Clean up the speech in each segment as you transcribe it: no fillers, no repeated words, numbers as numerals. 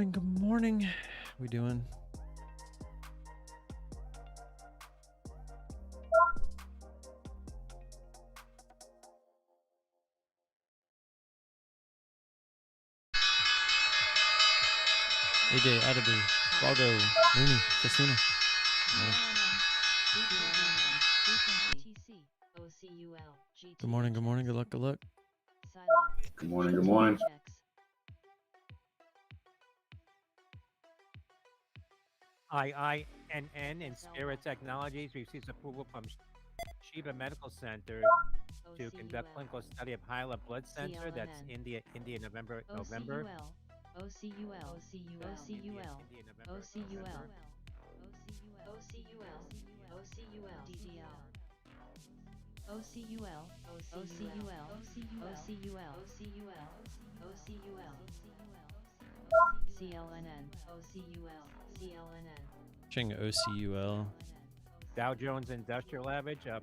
morning. Good morning. How we doing? AJ, Adeby, Waldo, Mooney, Justina. Good morning. Good morning. Good luck. Good luck. Good morning. Good morning. IINN and Spirit Technologies receives approval from Sheba Medical Center to conduct clinical study of Hyla Blood Center. That's India, November. OCUL, Ching OCUL. Dow Jones Industrial Average up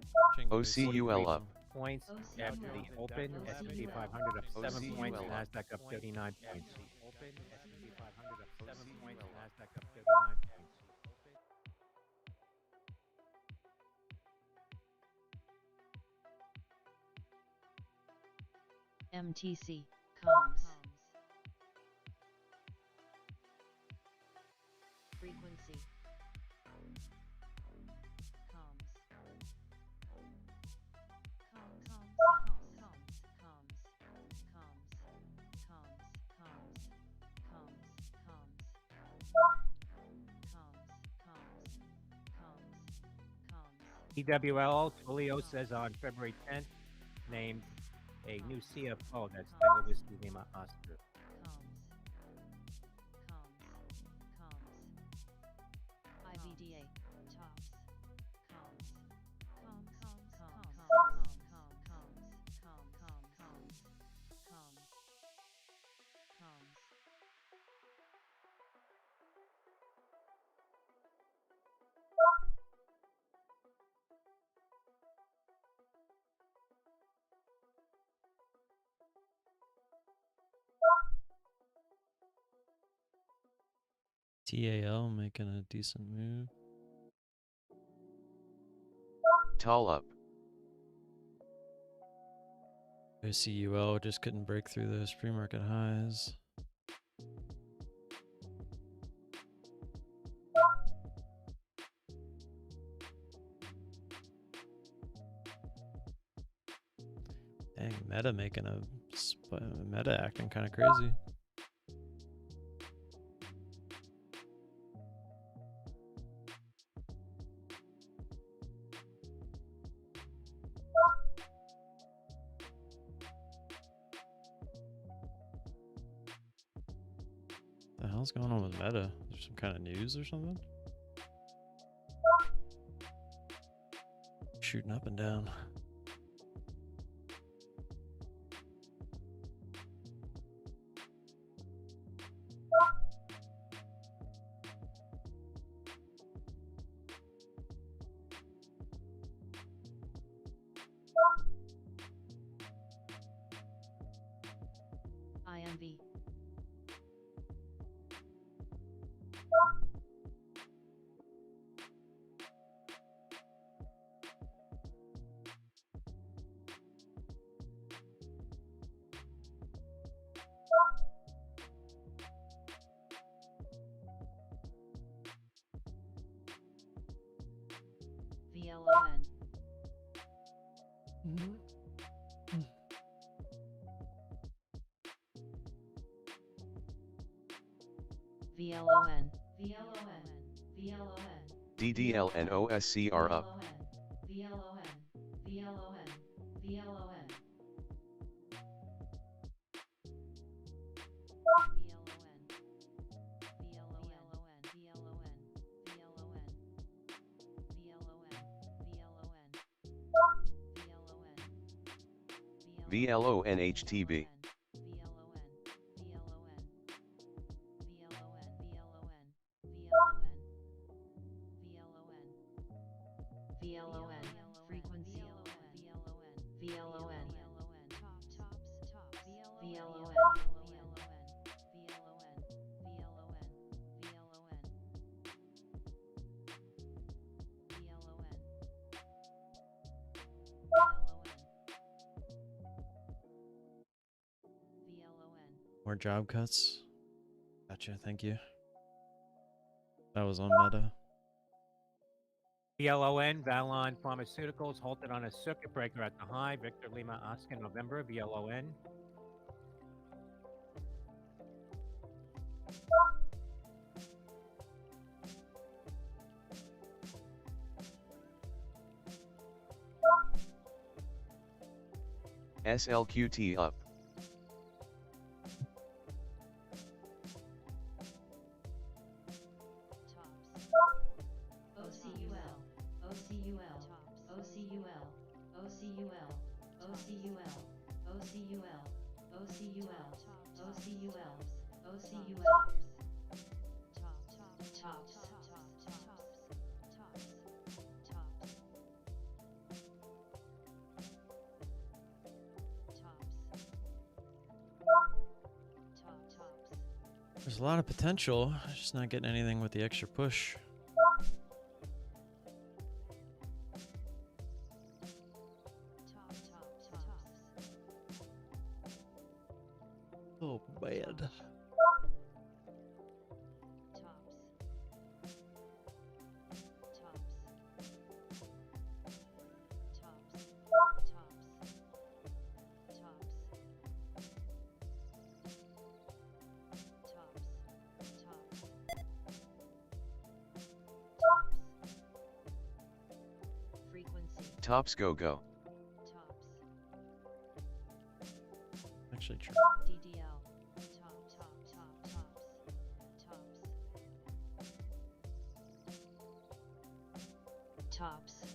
OCUL up points after the open. S&P 500 up 7 points. NASDAQ up 39 points. S&P 500 up 7 points. NASDAQ up 39 points. MTC, comms. Frequency. EWL, Twilio says on February 10th, named a new CFO. That's Tango Whiskey Lima Oscar. IBDA, tops. TAL making a decent move. TAL up OCUL just couldn't break through those pre-market highs. Dang, Meta making a Meta acting kind of crazy. The hell's going on with Meta? There's some kind of news or something? Shooting up and down. IMV. VLON. VLON. DDL and OSCR up VLON HTB VLON, frequency, VLON, VLON, More job cuts. Gotcha, thank you. That was on Meta. VLON, Valon Pharmaceuticals halted on a circuit breaker at the high. Victor Lima Oscar November, VLON. SLQT up. There's a lot of potential, just not getting anything with the extra push. Oh, bad. Tops go go. Actually true. Tops.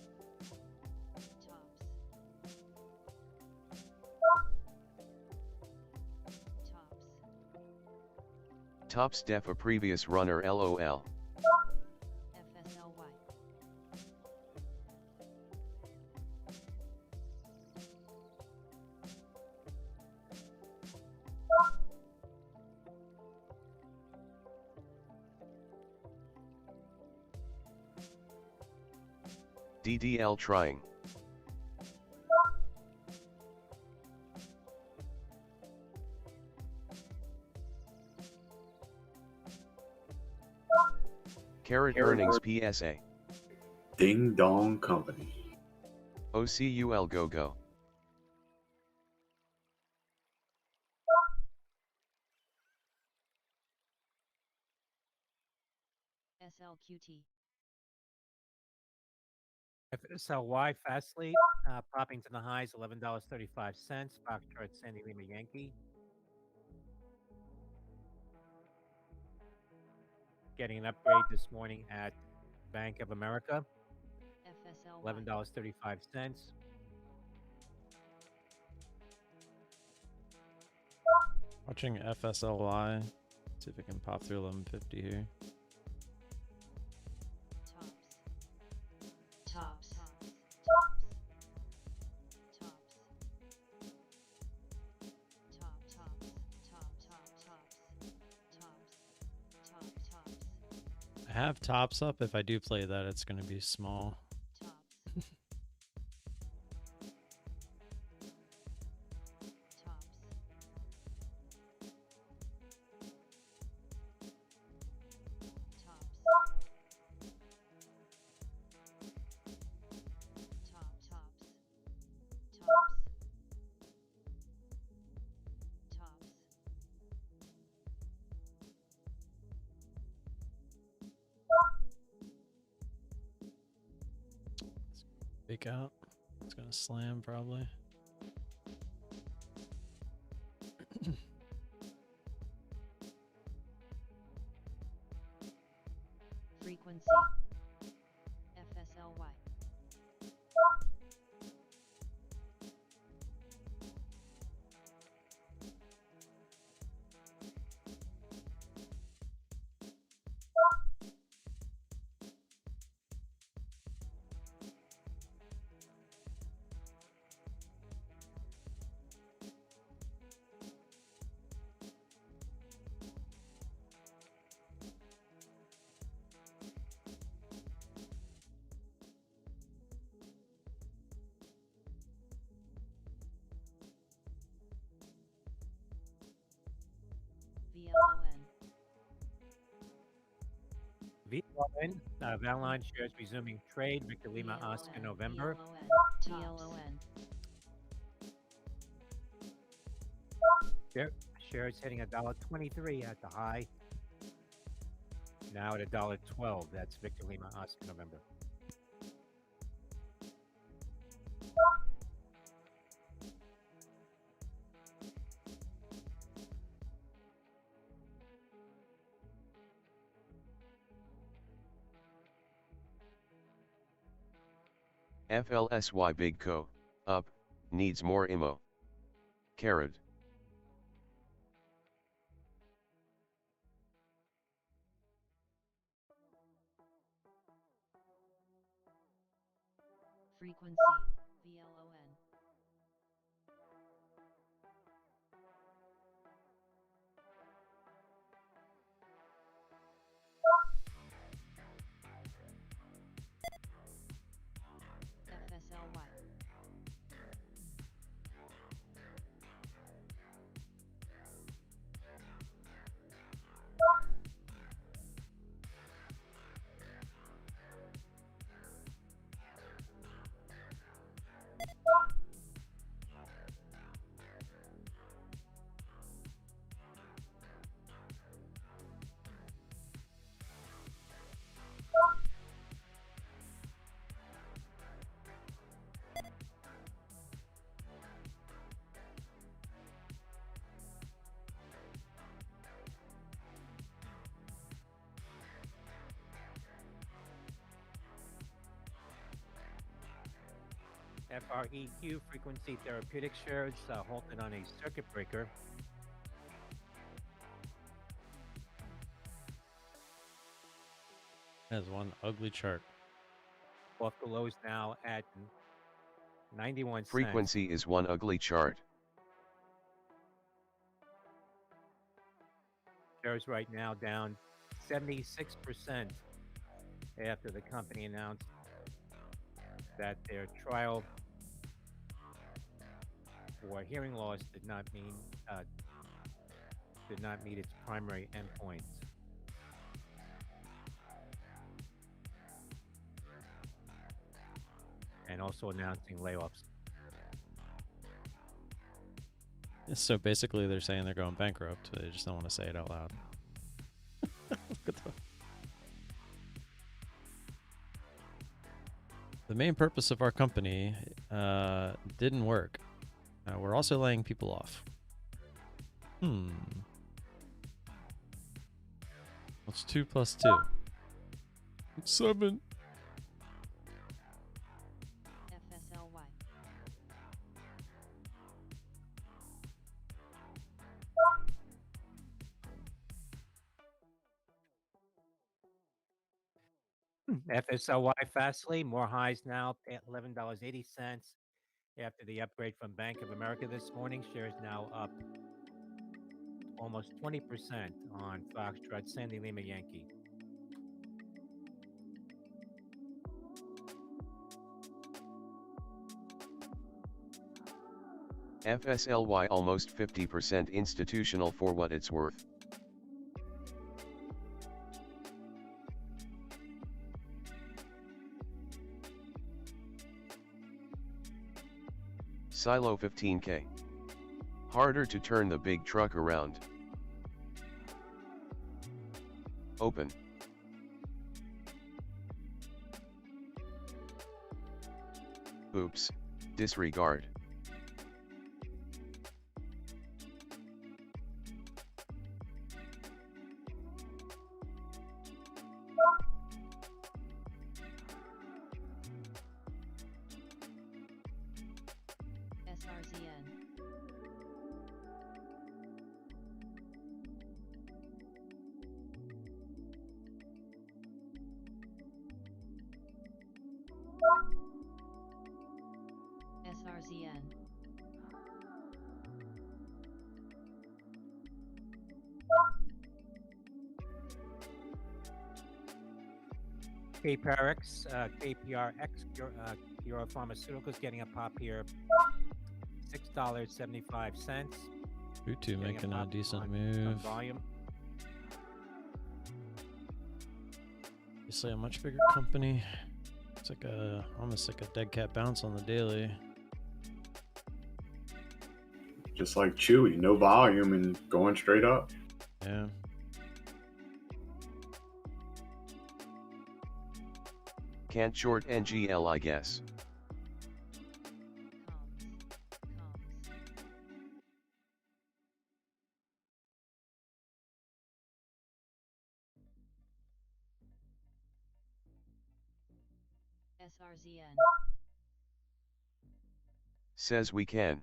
Tops def a previous runner LOL. FSLY. DDL trying. Carrot earnings PSA. Ding Dong Company. OCUL go go. SLQT. FSLY Fastly popping to the highs, $11.35. Foxtrot Sandy Lima Yankee. Getting an upgrade this morning at Bank of America, FSLY. $11.35. Watching FSLY. See if it can pop through 1150 here. Tops. I have tops up. If I do play that, it's going to be small. Fake out. It's gonna slam probably. Frequency. FSLY. VLON. VLN, Valon shares resuming trade. Victor Lima Oscar November. TLON. Shares hitting $1.23 at the high. Now at $1.12. That's Victor Lima Oscar November. FLSY Big Co, up, needs more IMO. Carrot. Frequency. VLON. FSLY. FREQ Frequency Therapeutics shares halted on a circuit breaker. Has one ugly chart. Off the lows now at 91 cents. Frequency is one ugly chart. Shares right now down 76% after the company announced that their trial for hearing loss did not meet its primary endpoints. And also announcing layoffs. So basically, they're saying they're going bankrupt. They just don't want to say it out loud. The main purpose of our company didn't work. We're also laying people off. What's 2 plus 2? It's 7. FSLY. FSLY Fastly, more highs now at $11.80 after the upgrade from Bank of America this morning. Shares now up almost 20% on Foxtrot Sandy Lima Yankee. FSLY almost 50% institutional for what it's worth. Silo 15K. Harder to turn the big truck around. Open. Oops, disregard. SRZN. SRZN. KPRX, Euro Pharmaceuticals getting a pop here, $6.75. Butu Getting making a pop decent on some move. volume. Obviously a much bigger company. It's like almost like a dead cat bounce on the daily. Just like Chewy, no volume and going straight up. Yeah. Can't short NGL, I guess. SRZN. Says we can.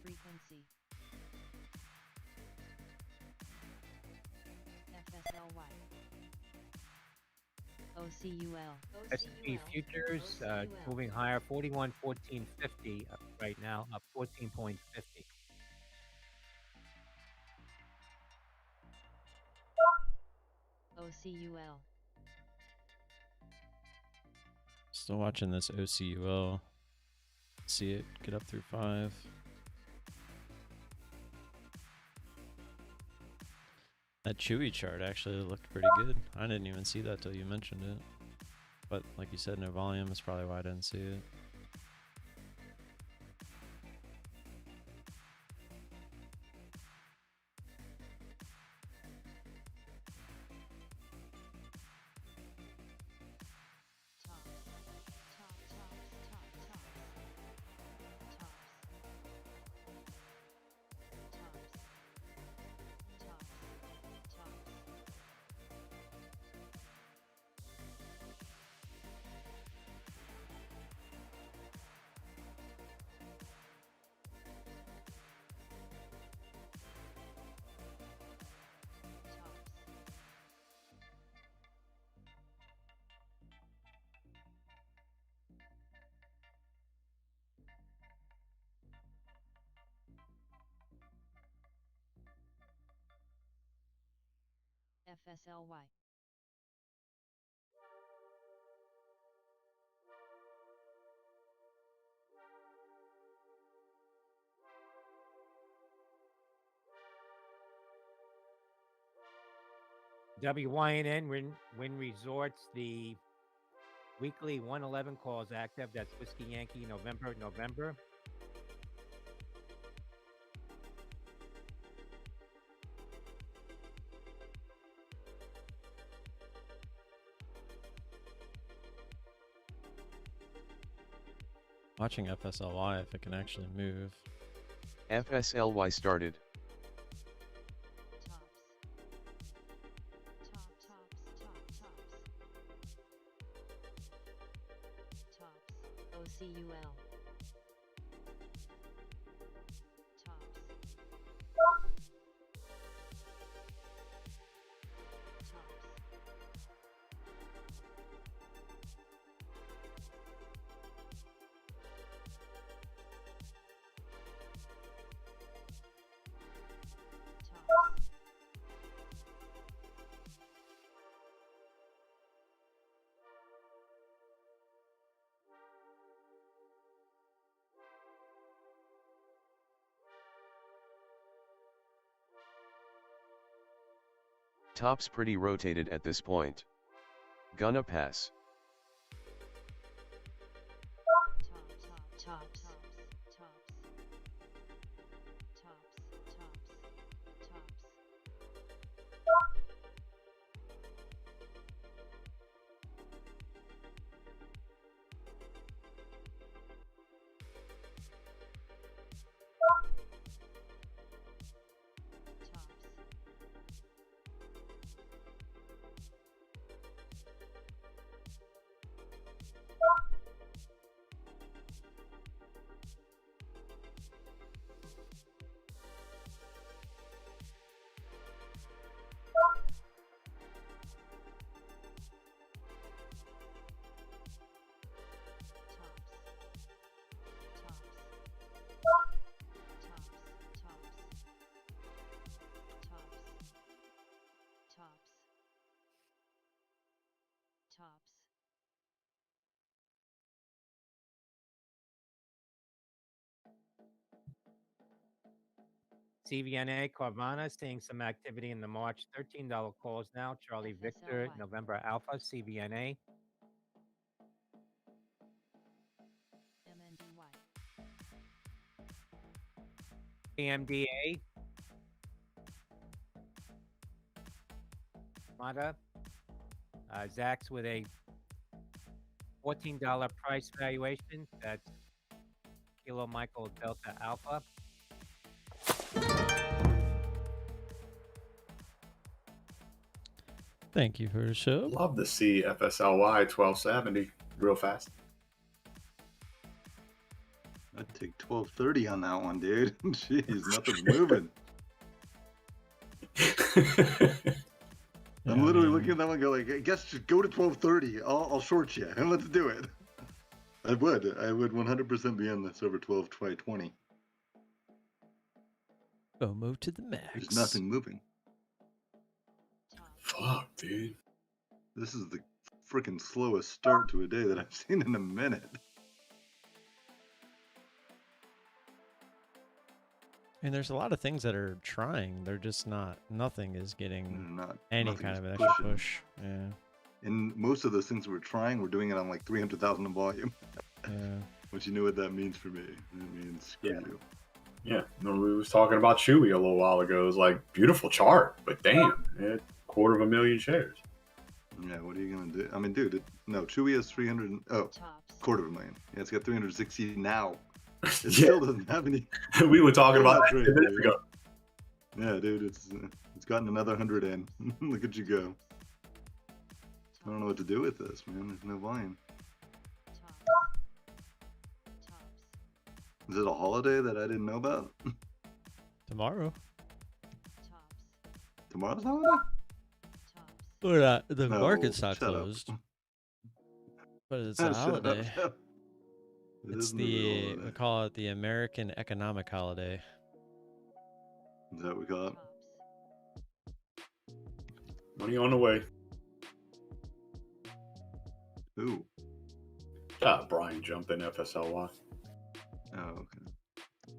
Frequency. FSLY. OCUL. S&P futures moving higher, 41.1450 right now, up 14.50. OCUL. Still watching this OCUL. See it get up through 5. That Chewy chart actually looked pretty good. I didn't even see that till you mentioned it. But like you said, no volume is probably why I didn't see it. FSLY. WYNN, Wynn Resorts, the weekly 111 calls active. That's Whiskey Yankee, November. Watching FSLY if it can actually move. FSLY started. Tops. OCUL. Tops pretty rotated at this point. Gonna pass. Tops. Tops. CVNA Carvana seeing some activity in the March $13 calls now. Charlie Victor, FSLY. November Alpha, CVNA. MNDY. AMDA. Mata. Zax with a $14 price valuation. That's Kilo Michael Delta Alpha. Thank you for the show. Love to see FSLY 1270 real fast. I'd take 1230 on that one, dude. Jeez, nothing's moving. I'm literally looking at that one and go like, I guess just go to 1230. I'll short you and let's do it. I would 100% be on this over 1220. FOMO to the max. There's nothing moving. Fuck, dude. This is the freaking slowest start to a day that I've seen in a minute. And there's a lot of things that are trying. They're just not. Nothing is getting Not any nothing kind is of an extra pushing. push. Yeah. And most of those things we're trying, we're doing it on like 300,000 in volume. Yeah. Which you know what that means for me. It means screw Yeah. you. Yeah, remember we was talking about Chewy a little while ago. It was like, beautiful chart, but damn, it 250,000 shares. Yeah, what are you gonna do? I mean, dude, no, Chewy has 300. Oh, Tops. 250,000. Yeah, it's got 360 now. It Yeah. still doesn't have any. We were talking about that Trade, 10 minutes dude. ago. Yeah, dude, it's gotten another 100 in. Look at you go. I don't know what to do with this, man. There's no volume. Tops. Tops. Is it a holiday that I didn't know about? Tomorrow. Tops. Tomorrow's a holiday? Tops. Or not. The No, market's not shut up. closed. But it's Shut a up. holiday. It It's isn't a real the, we holiday. call it the American Economic Holiday. Is that what we call it? Tops. Money on the way. Ooh. Brian jumped in FSLY. Oh, okay.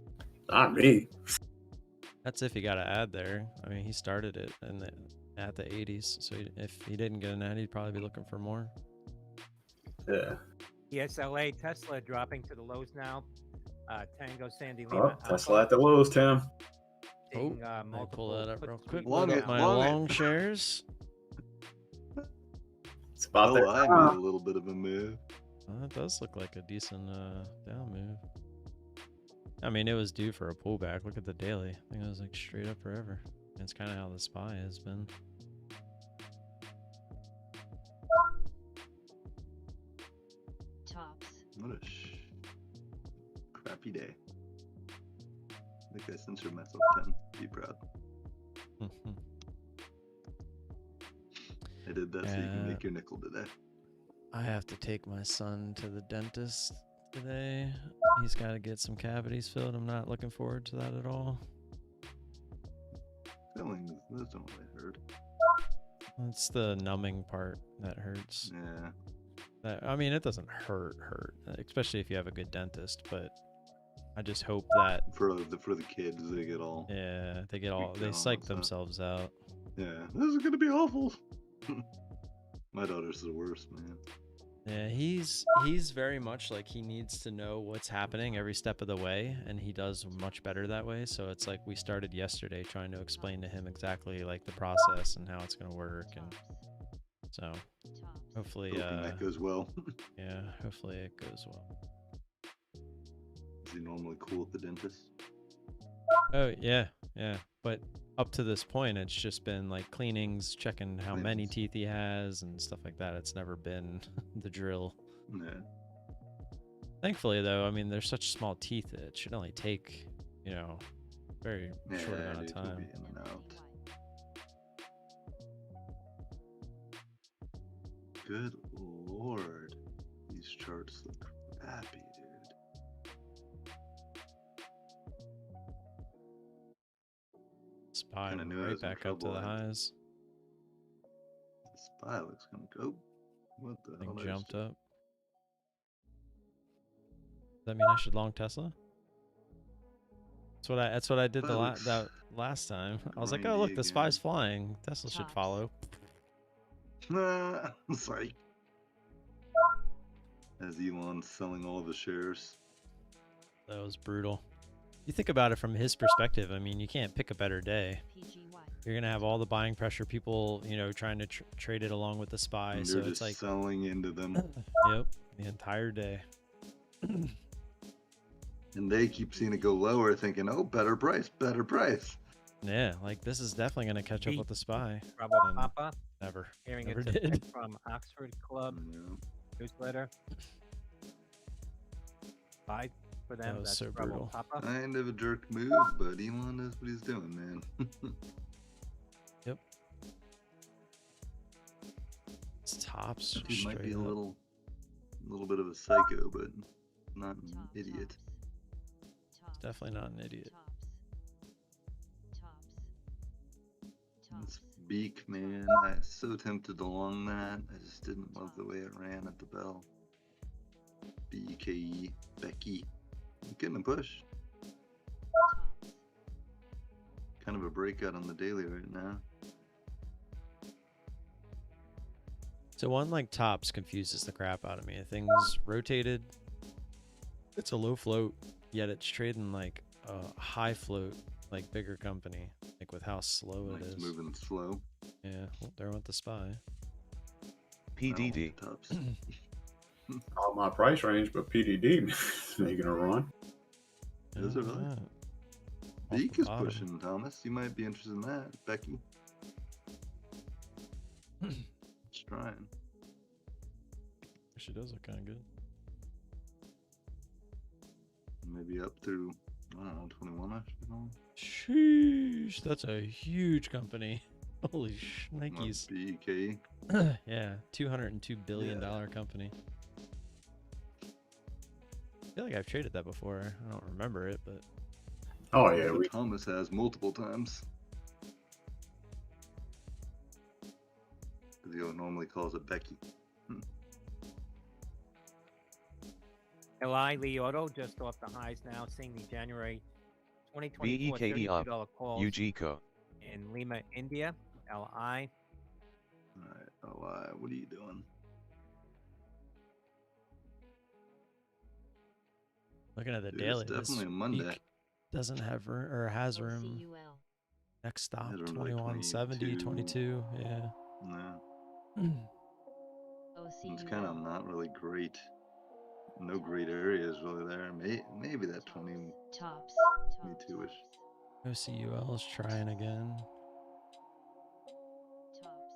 Not me. That's if you got to add there. I mean, he started it at the 80s. So if he didn't get an ad, he'd probably be looking for more. Yeah. ESLA Tesla dropping to the lows now. Tango Sandy Oh, Lima Tesla Alpha. at the lows, Tim. Seeing, Let me pull multiple that up put real quick. tweets Long Load it, up my long it. long shares. It's about Oh, that I time. made a little bit of a move. That does look like a decent down move. I mean, it was due for a pullback. Look at the daily. I think it was like straight up forever. It's kind of how the SPY has been. Tops. What a crappy day. I think I censored myself 10. Be proud. I did that so you can make your nickel today. I have to take my son to the dentist today. He's got to get some cavities filled. I'm not looking forward to that at all. Fillings, those don't really hurt. It's the numbing part that hurts. Yeah. I mean, it doesn't hurt, especially if you have a good dentist, but I just hope that, For the kids, they get all. yeah, they down psych on that. themselves out. Yeah, this is gonna be awful. My daughter's the worst, man. Yeah, he's very much like he needs to know what's happening every step of the way, and he does much better that way. So it's like we started yesterday trying to explain to him exactly like the process and how it's going to work, and so Tops. hopefully Hoping that goes well. yeah, hopefully it goes well. Is he normally cool at the dentist? Oh yeah, but up to this point, it's just been like cleanings, checking how many teeth he has and stuff like that. It's never been the drill. Yeah. Thankfully, though, I mean, there's such small teeth that it should only take, you know, very short amount of Dude, we'll be time. in and out. Good lord. These charts look crappy, dude. SPY Kinda knew I right was in back up to the trouble. highs. The SPY looks gonna go. What the hell Thing did I just jumped do? up. Does that mean I should long Tesla? That's what I did SPY looks that last time. I was like, oh grindy look, the SPY's again. flying. Tesla should Tops. follow. Sorry. As Elon's selling all the shares. That was brutal. You think about it from his perspective. I mean, you can't pick a better day. PGY. You're gonna have all the buying pressure, people, you know, trying to trade it along with the SPY. And So they're it's just like, selling into them. yep, the entire day. And they keep seeing it go lower, thinking, oh, better price, better price. Yeah, like this is definitely gonna catch up with the SPY. Bravo And Papa, never, hearing never it's a did. pick from Oxford Club Yeah. newsletter. Buy for them. That was That's so Bravo brutal. Papa. Kind of a jerk move, but Elon knows what he's doing, man. Yep. It's tops. He Just might be straight a up. little bit of a psycho, but not an Tops. idiot. Tops. Definitely not an idiot. Tops. This Tops. beak, man, I was so tempted to long that. I just didn't love the way it ran at the bell. BKE, Becky. Getting a push. Tops. Kind of a breakout on the daily right now. So one like tops confuses the crap out of me. Things rotated. It's a low float, yet it's trading like a high float, like bigger company. Like with how slow Like it it's is. moving slow. Yeah, well, there went the SPY. PDD. Oh, tops. Out my price range, but PDD is making a run. Is it really? Alright. Off Beak the is bottom. pushing, Thomas. You might be interested in that, Becky. Just trying. She does look kind of good. Maybe up through, I don't know, 21 ish. Sheesh, that's a huge company. Holy shnikes. BK. Yeah, $202 billion company. I feel like I've traded that before. I don't remember it, but Oh yeah, we Thomas has multiple times. Because he normally calls it Becky. LI Lee Auto just off the highs now, seeing the January 2024 BEKE up. $32 calls UGCO. in Lima, India. LI. Alright, oh, what are you doing? looking at the Dude, daily, it's this definitely a Monday. week doesn't have room, or has room. OCUL. Next stop, Has room like 2170, 22. Yeah. Yeah. It's kind of OCUL. not really great. No great areas really there. Maybe that 20. Tops. 22-ish. OCUL is trying again. Tops.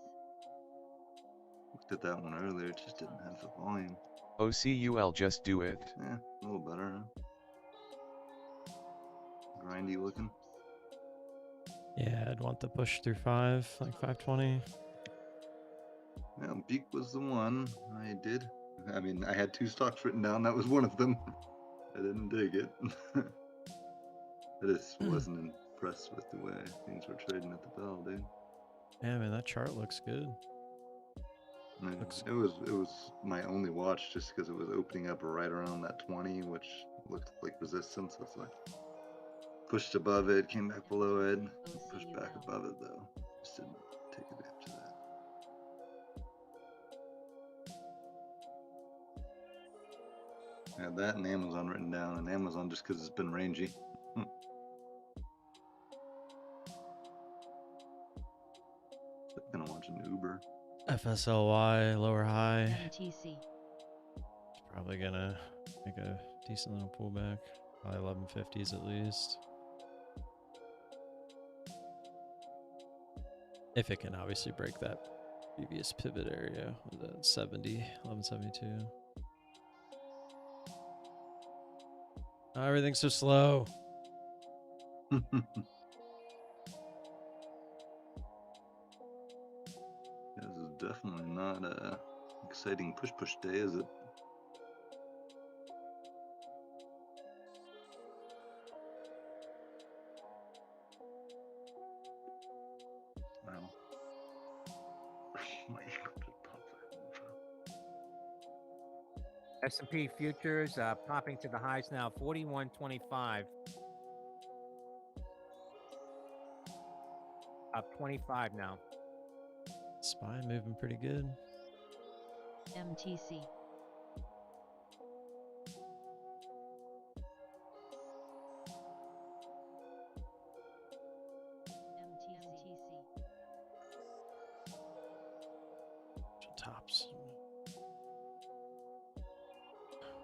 Looked at that one earlier, it just didn't have the volume. OCUL just do it. Yeah, a little better, huh? Grindy looking. Yeah, I'd want the push through 5, like 520. Yeah, Beak was the one I did. I mean, I had 2 stocks written down. That was one of them. I didn't dig it. I just wasn't impressed with the way things were trading at the bell, dude. Yeah, man, that chart looks good. I mean, Looks- it was my only watch just because it was opening up right around that 20, which looked like resistance. It's like pushed above it, came back below it, pushed back above it though. Just didn't take advantage of that. I had that and Amazon written down, and Amazon just because it's been rangy. Gonna watch an Uber. FSLY, lower high. MTC. It's probably gonna make a decent little pullback. Probably 1150s at least. If it can obviously break that previous pivot area, was that 70, 1172. Oh, everything's so slow. This is definitely not a exciting push day, is it? Wow. My S&P futures popping to the highs now, 41.25. Up 25 now. SPY moving pretty good. MTC. Tops.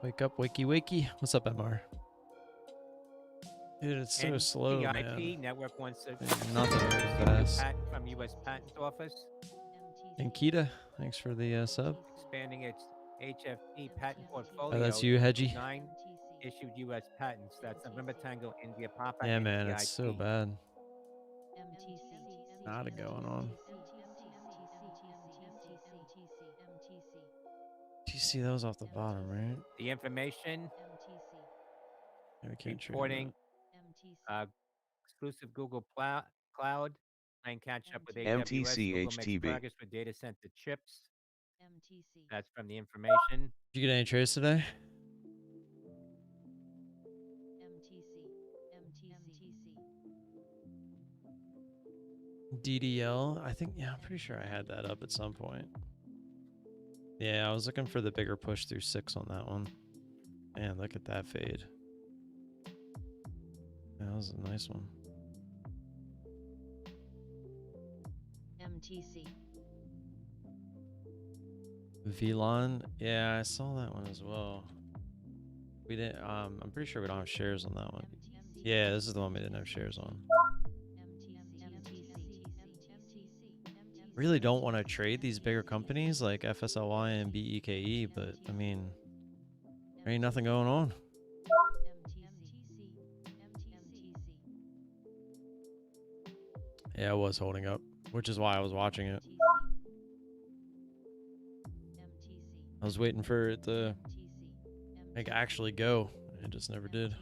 Wake up, wakey, wakey. What's up, MR? Dude, it's so slow, man. NIP, Network 16. Nothing fast. Patent from U.S. Patent Office. And Kita, thanks for the sub. Expanding its HFT patent portfolio. Oh, that's you, Hedgie. 9 issued U.S. patents. That's November Tango, India, Papa. Yeah, and man, it's so TIP. bad. MTC. Not it going on. Do you see those off the bottom, right? The information Yeah, we can't trade reporting that. exclusive Google Cloud playing catch up with AWS. MTC Google makes HTB. progress with data center chips. That's from the information. Did you get any trades today? DDL, I think, yeah, I'm pretty sure I had that up at some point. Yeah, I was looking for the bigger push through 6 on that one. Man, look at that fade. That was a nice one. MTC. Velon, yeah, I saw that one as well. We didn't, I'm pretty sure we don't have shares on that one. Yeah, this is the one we didn't have shares on. Really don't want to trade these bigger companies like FSLY and BEKE, but I mean, there ain't nothing going on. Yeah, it was holding up, which is why I was watching it. I was waiting for it to like actually go. It just never did.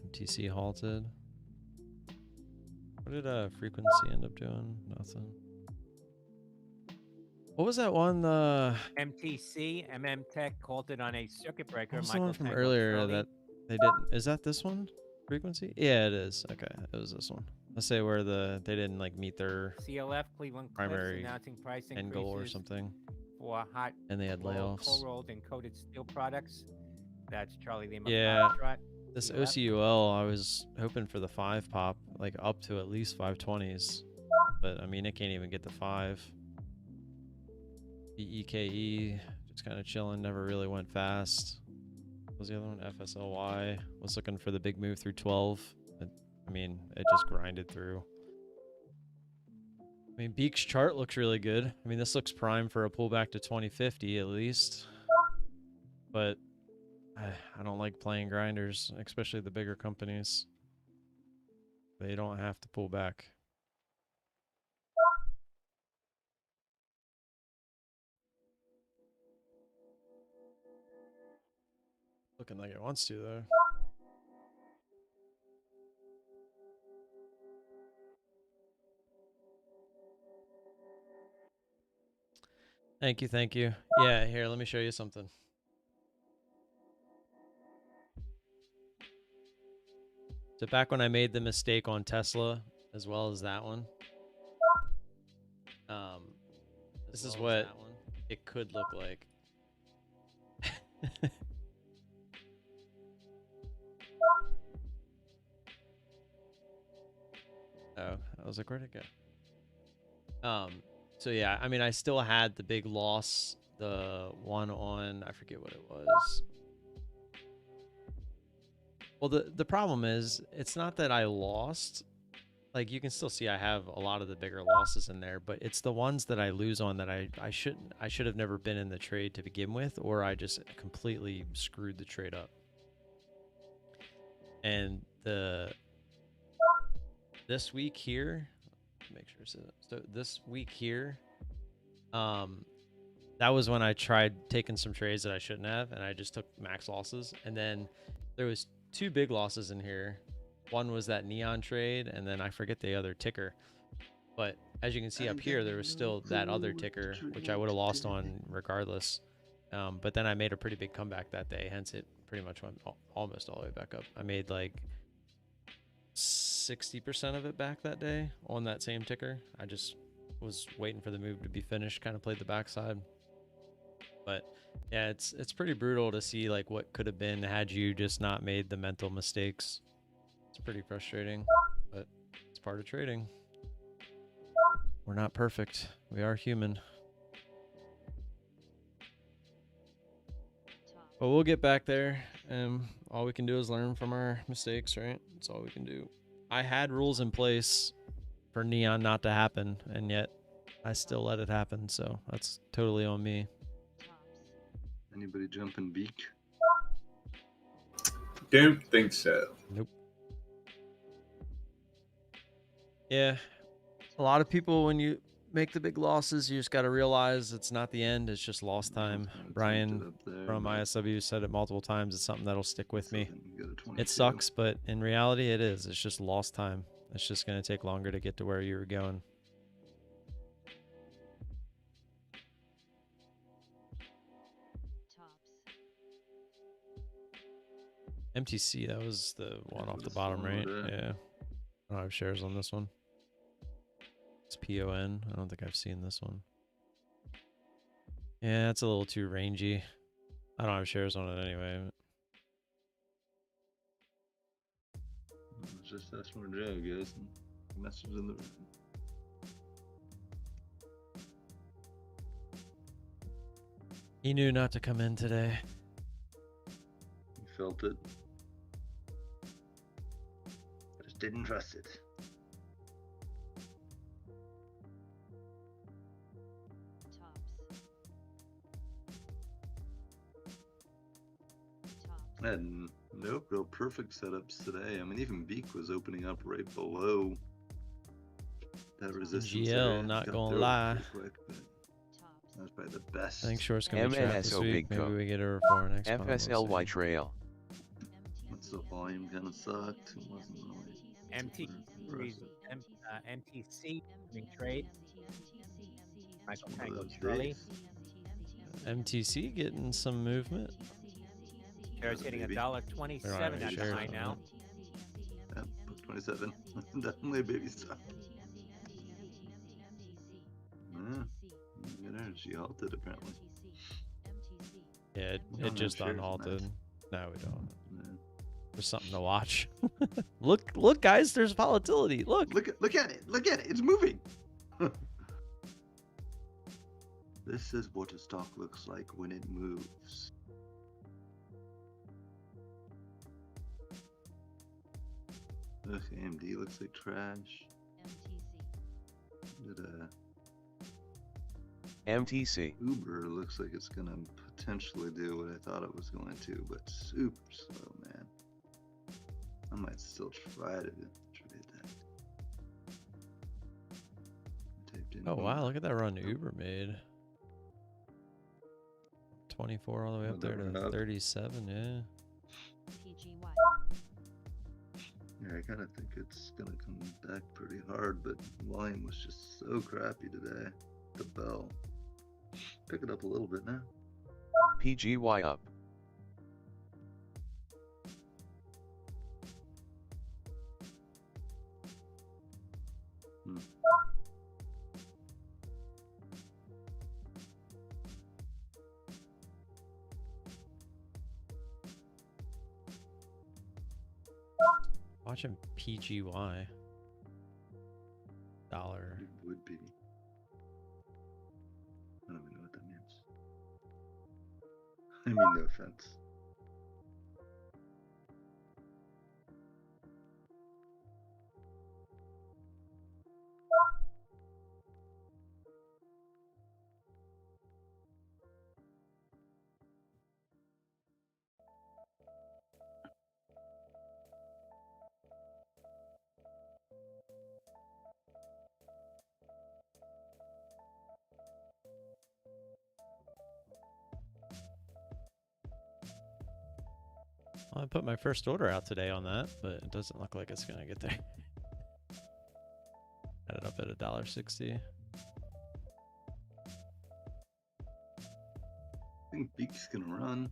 MTC halted. What did frequency end up doing? Nothing. What was that one? MTC, Tech called it on a circuit breaker. What was the one from Tango earlier Charlie. that they didn't? Is that this one? Frequency? Yeah, it is. Okay, it was this one. Let's say where they didn't like meet their CLF Cleveland Cliffs primary announcing price end goal or increases something, for hot and they had layoffs. cold-rolled and coated steel products. That's Charlie Lima. Yeah. Foxtrot. This CLF. OCUL, I was hoping for the 5 pop, like up to at least 520s, but I mean it can't even get to 5. BEKE just kind of chilling, never really went fast. What was the other one? FSLY was looking for the big move through 12. I mean, it just grinded through. I mean, Beek's chart looks really good. I mean, this looks prime for a pullback to 2050 at least. But I don't like playing grinders, especially the bigger companies. They don't have to pull back. Looking like it wants to, though. Thank you, thank you. Yeah, here, let me show you something. So back when I made the mistake on Tesla, as well as that one, this is what it could look like. Oh, I was like, where'd it go? So yeah, I mean, I still had the big loss, the one on, I forget what it was. Well, the problem is, it's not that I lost. Like, you can still see I have a lot of the bigger losses in there, but it's the ones that I lose on that I should have never been in the trade to begin with, or I just completely screwed the trade up. And this week here, make sure so this week here, that was when I tried taking some trades that I shouldn't have, and I just took max losses. And then there was 2 big losses in here. One was that neon trade, and then I forget the other ticker. But as you can see up here, there was still that other ticker, which I would have lost on regardless. But then I made a pretty big comeback that day, hence it pretty much went almost all the way back up. I made like 60% of it back that day on that same ticker. I just was waiting for the move to be finished, kind of played the backside. But yeah, it's pretty brutal to see like what could have been had you just not made the mental mistakes. It's pretty frustrating, but it's part of trading. We're not perfect. We are human. But we'll get back there, and all we can do is learn from our mistakes, right? That's all we can do. I had rules in place for neon not to happen, and yet I still let it happen, so that's totally on me. Anybody jumping beak? Don't think so. Nope. Yeah. A lot of people, when you make the big losses, you just got to realize it's not the end. It's just lost time. Brian from ISW said it multiple times. It's something that'll stick with me. It sucks, but in reality, it is. It's just lost time. It's just going to take longer to get to where you were going. MTC, that was the one off the bottom, right? Yeah. I don't have shares on this one. It's PON. I don't think I've seen this one. Yeah, it's a little too rangy. I don't have shares on it anyway. Just that's where Joe goes and message in the room. He knew not to come in today. You felt it. Just didn't trust it. And nope, real perfect setups today. I mean, even Beak was opening up right below that resistance. GL, not gonna lie. Quick, but that was probably the best. I think short's gonna be trapped this MNSO week. Big Maybe Co. we get over for our next one. We'll FSLY see. Trail. Once the volume kind of sucked, it wasn't really MTC doing trade. Michael one Tango of those Charlie. days. MTC getting some movement. Shares hitting Maybe. $1.27 They're not at really the shares high on now. Yep, 27. Definitely a baby step. Yeah, good energy halted apparently. Yeah, We it don't have just shares in unhalted. that. No, we don't. Yeah. There's something to watch. Look, guys, there's volatility. Look. Look at it! Look at it! It's moving. This is what a stock looks like when it moves. Ugh, AMD looks like trash. Did MTC. Uber looks like it's gonna potentially do what I thought it was going to, but super slow, man. I might still try to trade that. Typed in Oh wow, Uber. look at that run Uber made. 24 all the way Oh, up there that went to up. 37. Yeah. Yeah, I kind of think it's gonna come back pretty hard, but volume was just so crappy today. The bell. Pick it up a little bit now. PGY up. Watching PGY. Dollar. It would be. I don't even know what that means. I mean, no offense. Well, I put my first order out today on that, but it doesn't look like it's gonna get there. Had it up at $1.60. I think Beak's gonna run.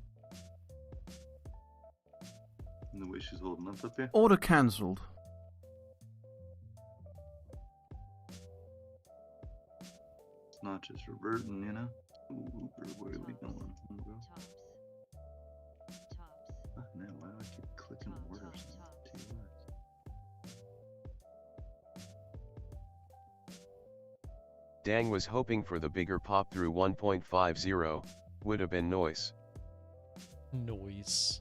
And the way she's holding up here. Order cancelled. It's not just reverting, you know. Ooh, where are we going? Tops. Oh, man, why do I keep clicking orders? Dang, was hoping for the bigger pop through 1.50. Would have been noise. Noise.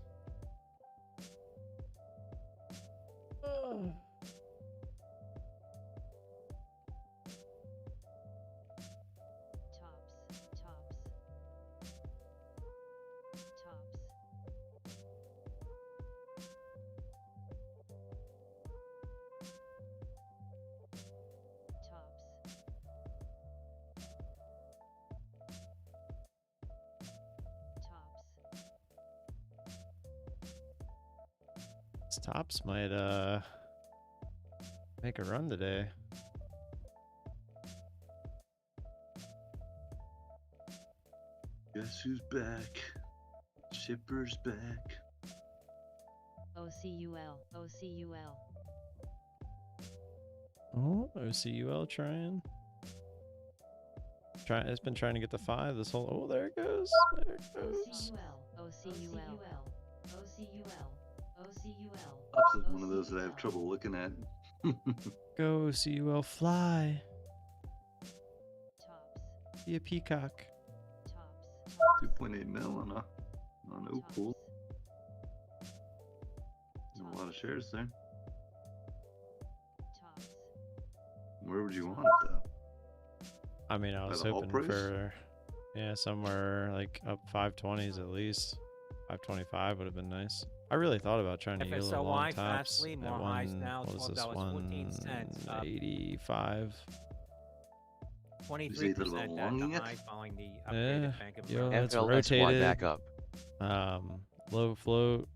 Tops might make a run today. Guess who's back? Shipper's back. OCUL. Oh, OCUL trying. It's been trying to get the 5 this whole. Oh, there it goes. There it goes. OCUL. Ops is one of those that I have trouble looking at. Go OCUL fly. Tops. Be a peacock. 2.8 mil on Opal. A lot of shares there. Tops. Where would you want it though? I mean, I was the whole hoping price? for, yeah, somewhere like up 520s at least. 525 would have been nice. I really thought about trying to yield a long FSLY tops fastly, at more highs one. now, What was this? $12.14, up 185. 23% they're at the longing it? high following the upgraded Bank of Yo, America. it's FLSY rotated. back up. Low float.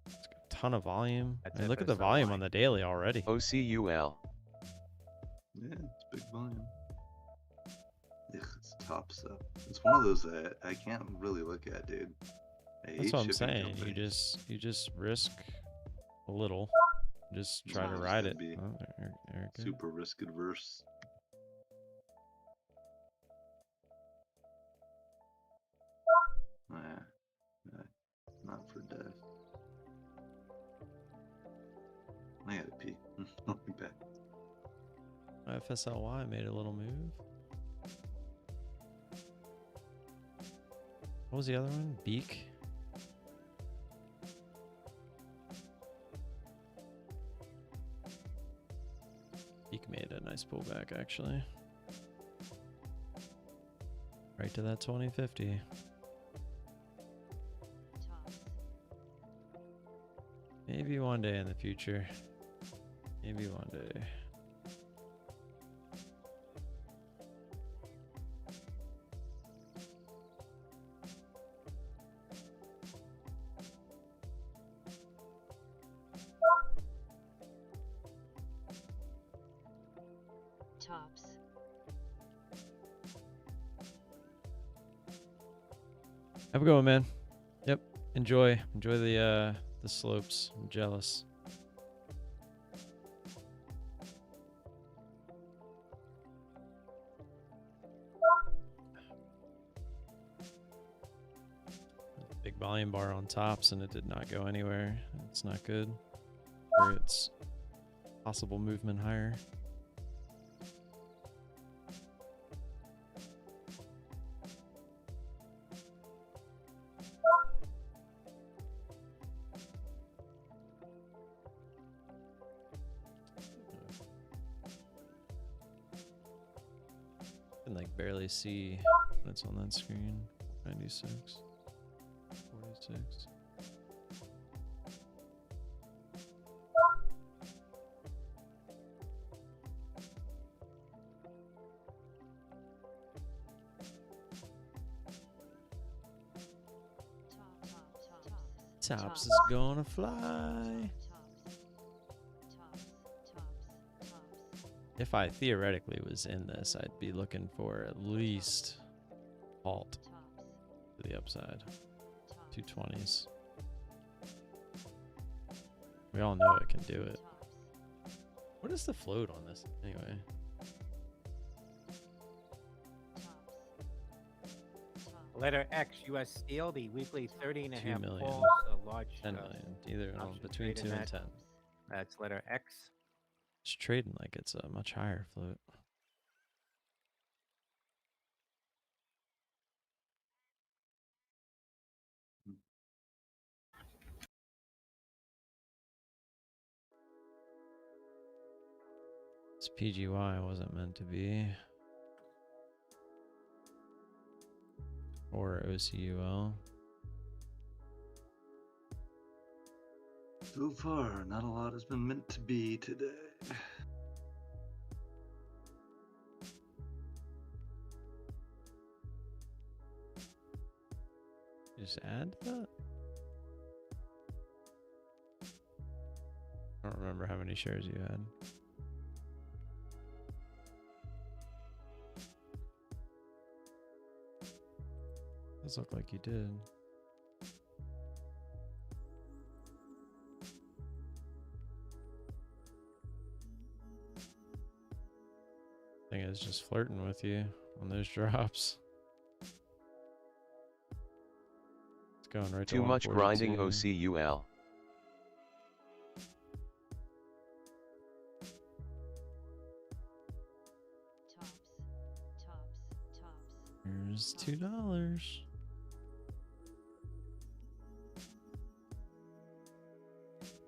It's got a ton of volume. That's I mean, look at the volume FSLY. on the daily already. OCUL. Yeah, it's big volume. Ugh, it's top stuff. It's one of those that I can't really look at, dude. I That's hate what I'm shipping saying. companies. You just risk a little. Just try to Sometimes ride gotta it. be Oh, there it goes. Super risk adverse. Not for death. I gotta pee. I'll be back. FSLY made a little move. What was the other one? Beak. Beak made a nice pullback actually. Right to that 2050. Tops. Maybe one day in the future. Maybe one day. Tops. Have a good one, man. Yep. Enjoy the slopes. I'm jealous. Big volume bar on tops and it did not go anywhere. It's not good. Or it's possible movement higher. Can like barely see when it's on that screen. 96, 46. Tops is gonna fly. If I theoretically was in this, I'd be looking for at least halt to the upside. 220s. We all know it can do it. What is the float on this anyway? Letter X, U.S. Steel, the weekly 30.5 2 million. calls, a large 10 million. Either option between trade 2 in and that. 10. That's letter X. It's trading like it's a much higher float. This PGY wasn't meant to be. Or OCUL. So far, not a lot has been meant to be today. Just add that? I don't remember how many shares you had. Does look like you did. Thing is just flirting with you on those drops. It's going right to Too much grinding 142. OCUL. Here's $2.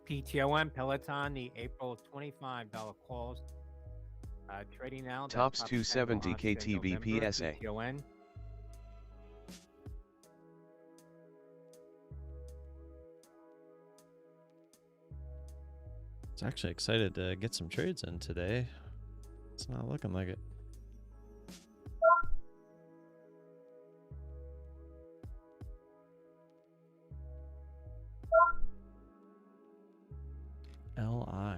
PTOM, Peloton, the April $25 calls. Trading now. the Tops top 270 10 KTB November, PSA. PTON. I was actually excited to get some trades in today. It's not looking like it. LI.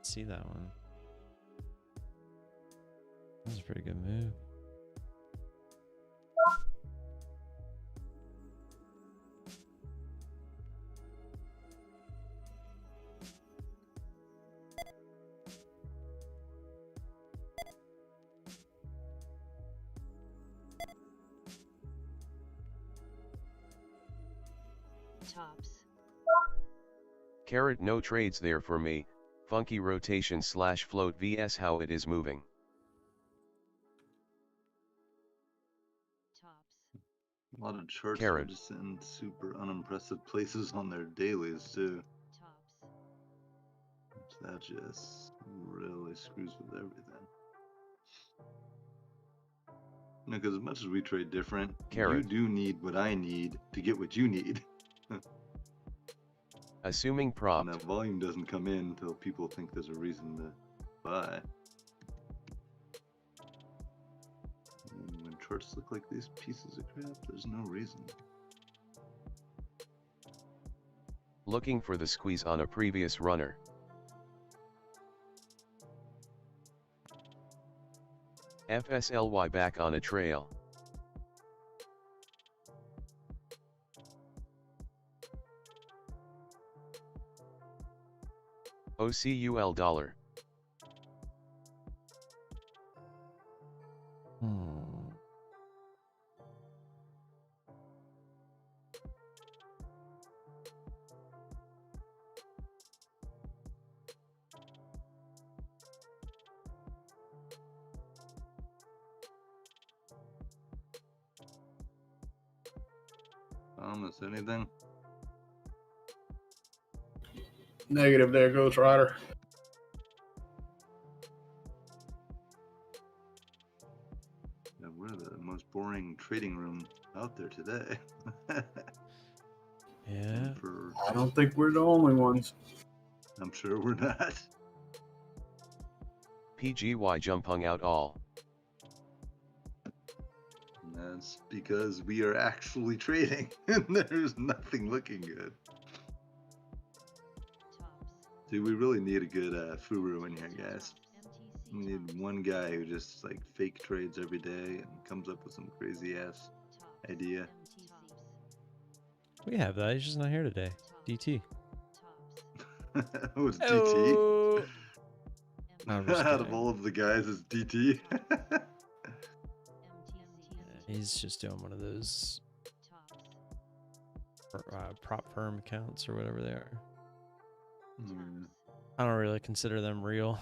See that one. That was a pretty good move. Tops. Carrot, no trades there for me. Funky rotation / float vs how it is moving. Tops. A lot of charts are Carrot. just in super unimpressive places on their dailies too. Tops. That just really screws with everything. Because as much as we trade different, Carrot. you do need what I need to get what you need. Assuming And propped. that volume doesn't come in until people think there's a reason to buy. And when charts look like these pieces of crap, there's no reason. Looking for the squeeze on a previous runner. FSLY back on a trail. OCUL dollar. Thomas, anything? Negative there, Ghost Rider. Yeah, we're the most boring trading room out there today. Yeah. I don't think we're the only ones. I'm sure we're not. PGY jump hung out all. And that's because we are actually trading and there's nothing looking good. Dude, we really need a good Furu in here, guys. We need one guy who just like fake trades every day and comes up with some crazy ass idea. We have that. He's just not here today. DT. Oh, it's DT. Oh. No, I'm just Out of kidding. all of the guys, it's DT. He's just doing one of those prop firm accounts or whatever they are. Hmm. I don't really consider them real.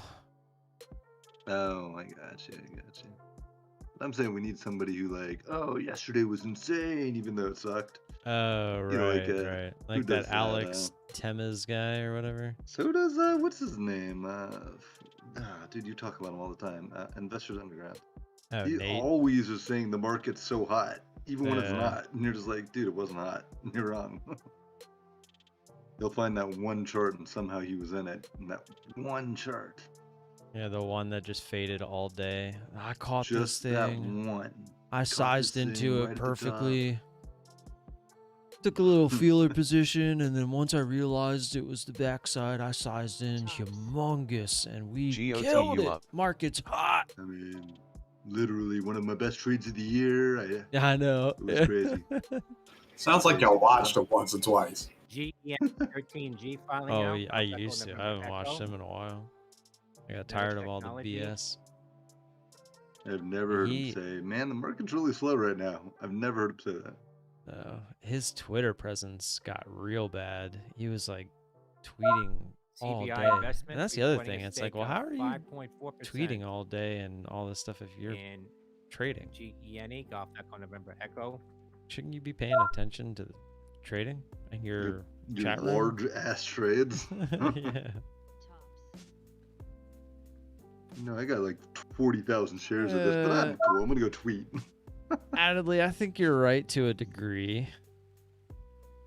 Oh, I got you. But I'm saying we need somebody who like, oh, yesterday was insane, even though it sucked. Oh, right, You know, like, right. who Like does that that, Alex Temez guy or whatever. So does what's his name? Dude, you talk about him all the time. Investors Underground. Oh, He Nate. always is saying the market's so hot, even when it's Yeah. not. And you're just like, dude, it wasn't hot. You're wrong. You'll find that one chart, and somehow he was in it. And that one chart. Yeah, the one that just faded all day. I caught Just this that thing. one. I Caught sized this thing into right it at the top. perfectly. Took a little feeler position, and then once I realized it was the backside, I sized in humongous, and we GOT killed you it. up. Market's hot. I mean, literally one of my best trades of the year. Yeah, I know. It was crazy. Sounds like y'all watched it once or twice. GEN13G filing Oh, out. yeah, I Alpha Echo used to. I November haven't watched Echo. him in a while. I got tired of all the Technology. BS. I've never heard him say, man, the market's really slow right now. I've never heard him say that. His Twitter presence got real bad. He was like tweeting all CBI day. investment And that's the other reporting thing. a It's like, stake well, of how are you 5.4% tweeting all day and all this stuff if you're in trading? GENE, Golf Echo November Echo. Shouldn't you be paying attention to trading in your Your chat room? large ass trades. Yeah. No, I got like 40,000 shares of this, but I'm cool. I'm gonna go tweet. Admittedly, I think you're right to a degree.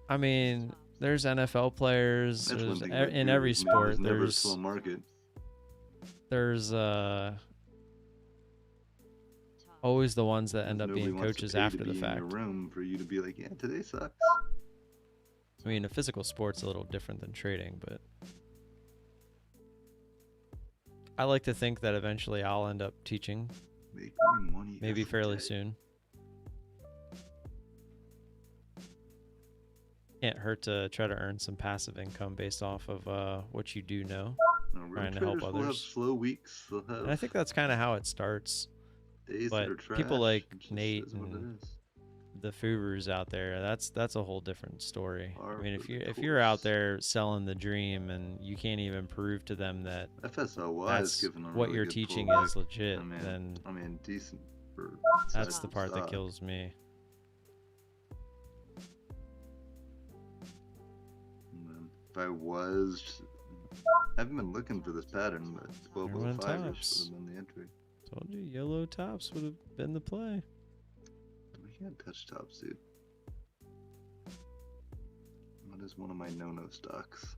I mean, there's NFL players. That's one There's thing in about every gurus, man, sport. there's never a slow There's market. always the ones that end up Nobody being wants to coaches pay to after the be in fact. your room for you to be like, yeah, today sucks. I mean, a physical sport's a little different than trading, but I like to think that eventually I'll end up teaching, Make me money. maybe every fairly day. soon. Can't hurt to try to earn some passive income based off of what you do know. No, real trying to help traders will have others. slow weeks. They'll have And I think that's kind of how it starts. days but that are trash. people like It just Nate is what it and is. The Furus out there, that's a whole different story. I Par mean, for the if you're out course. there selling the dream and you can't even prove to them that FSLY is that's giving a what really you're good teaching pullback. is legit, I then mean, decent for that's size the of part that stock. kills me. And then if I was, I haven't been looking for this pattern, but Everyone 1205 ish tops. would have been the entry. Told you, yellow tops would have been the play. We can't touch tops, dude. That is one of my no-no stocks.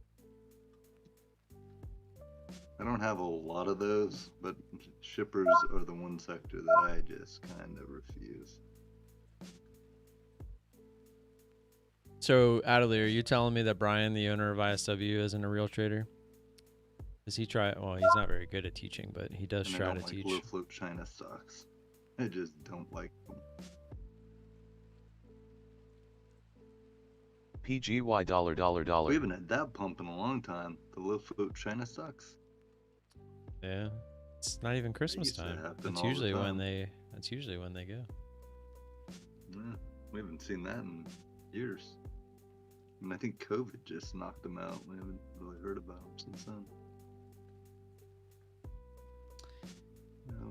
I don't have a lot of those, but shippers are the one sector that I just kind of refuse. So, Adley, are you telling me that Brian, the owner of ISW, isn't a real trader? Does he try? Well, he's not very good at teaching, but he does And I try don't to like teach. low float China stocks. I just don't like them. PGY $. We haven't had that pump in a long time. The low float China stocks. Yeah, it's not even Christmas used to time. happen That's all the usually when time. they. That's usually when they go. Yeah, we haven't seen that in years. And I think COVID just knocked them out. We haven't really heard about them since then.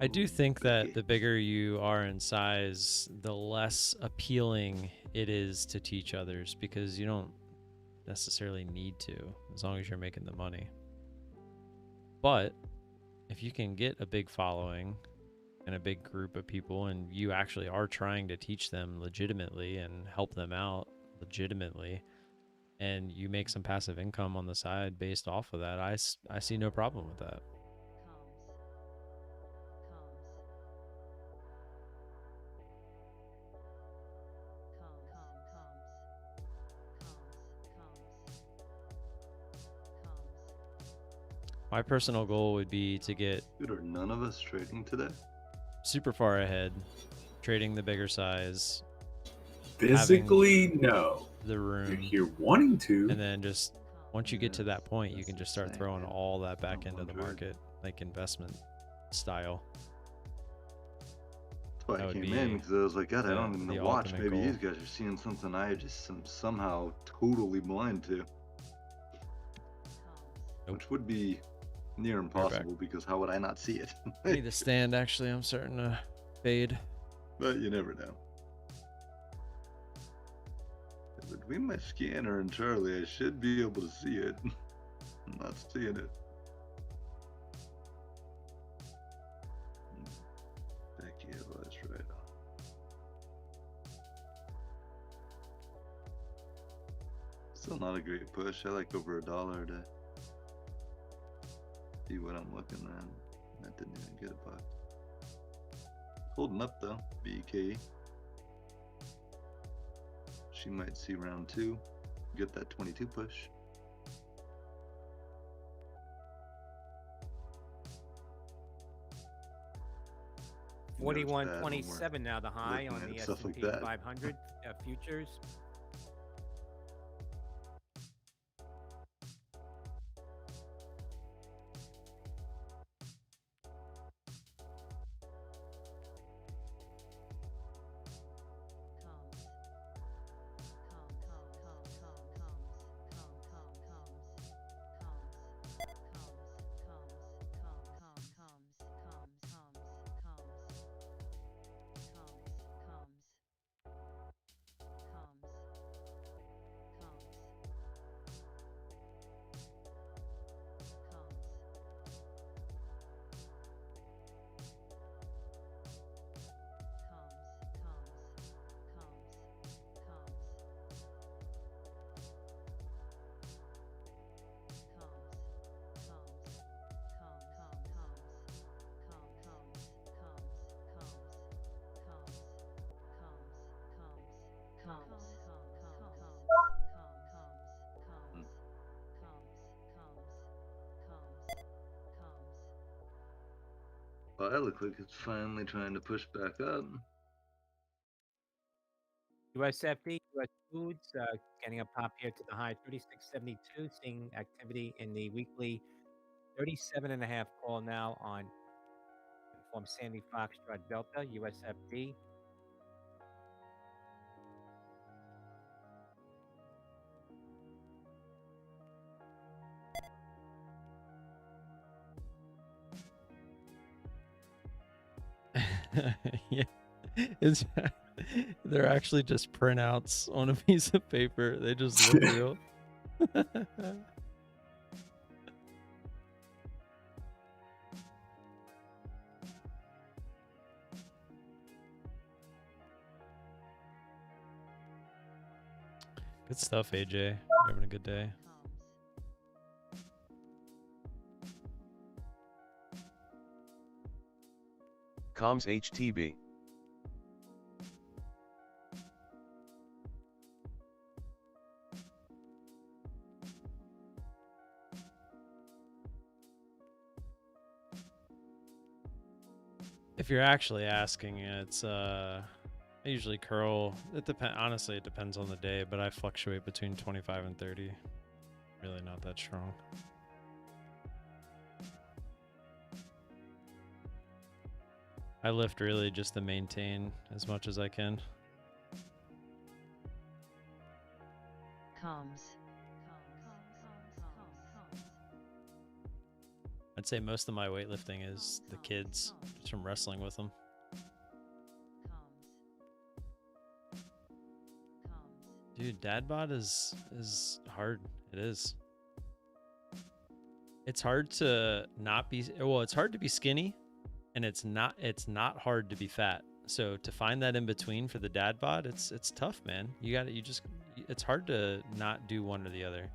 I do Oh, think that Becky. the bigger you are in size, the less appealing it is to teach others because you don't necessarily need to, as long as you're making the money. But if you can get a big following and a big group of people and you actually are trying to teach them legitimately and help them out legitimately, and you make some passive income on the side based off of that, I see no problem with that. My personal goal would be to get Dude, are none of us trading today? super far ahead, trading the bigger size, Physically, no. the room, If you're wanting to, and then just once you get to that point, you That's can just start insane, throwing dude. all that back into the 100. market, like investment style. That's why That I would came be in, because I was like, God, I don't the even watch. ultimate Maybe goal. these guys are seeing something I just am somehow totally blind to. Nope. Which would be near back. impossible, because how would I not see it? I need to stand, actually. I'm starting to fade. But you never know. Between my scanner and Charlie, I should be able to see it. I'm not seeing it. Becky was right on. Still not a great push. I like over $1 to see what I'm looking at. That didn't even get a buck. Holding up though, BK. She might see round 2, get that 22 push. You know it's bad when we're 41.27 now, the high looking on at the stuff like S&P that. 500 futures. Well, that looks like it's finally trying to push back up. USFD, US Foods, getting a pop here to the high 36.72, seeing activity in the weekly 37.5 call now on from Sandy Foxtrot Delta, USFD. Yeah, it's they're actually just printouts on a piece of paper. They just look real. Good stuff, AJ. You're having a good day. Comms HTB. If you're actually asking, it's I usually curl. Honestly, it depends on the day, but I fluctuate between 25 and 30. Really not that strong. I lift really just to maintain as much as I can. Comms. I'd say most of my weightlifting is the kids, just from wrestling with them. Dude, dad bod is hard. It is. It's hard to not be, well, it's hard to be skinny, and it's not hard to be fat. So to find that in between for the dad bod, it's tough, man. It's hard to not do one or the other.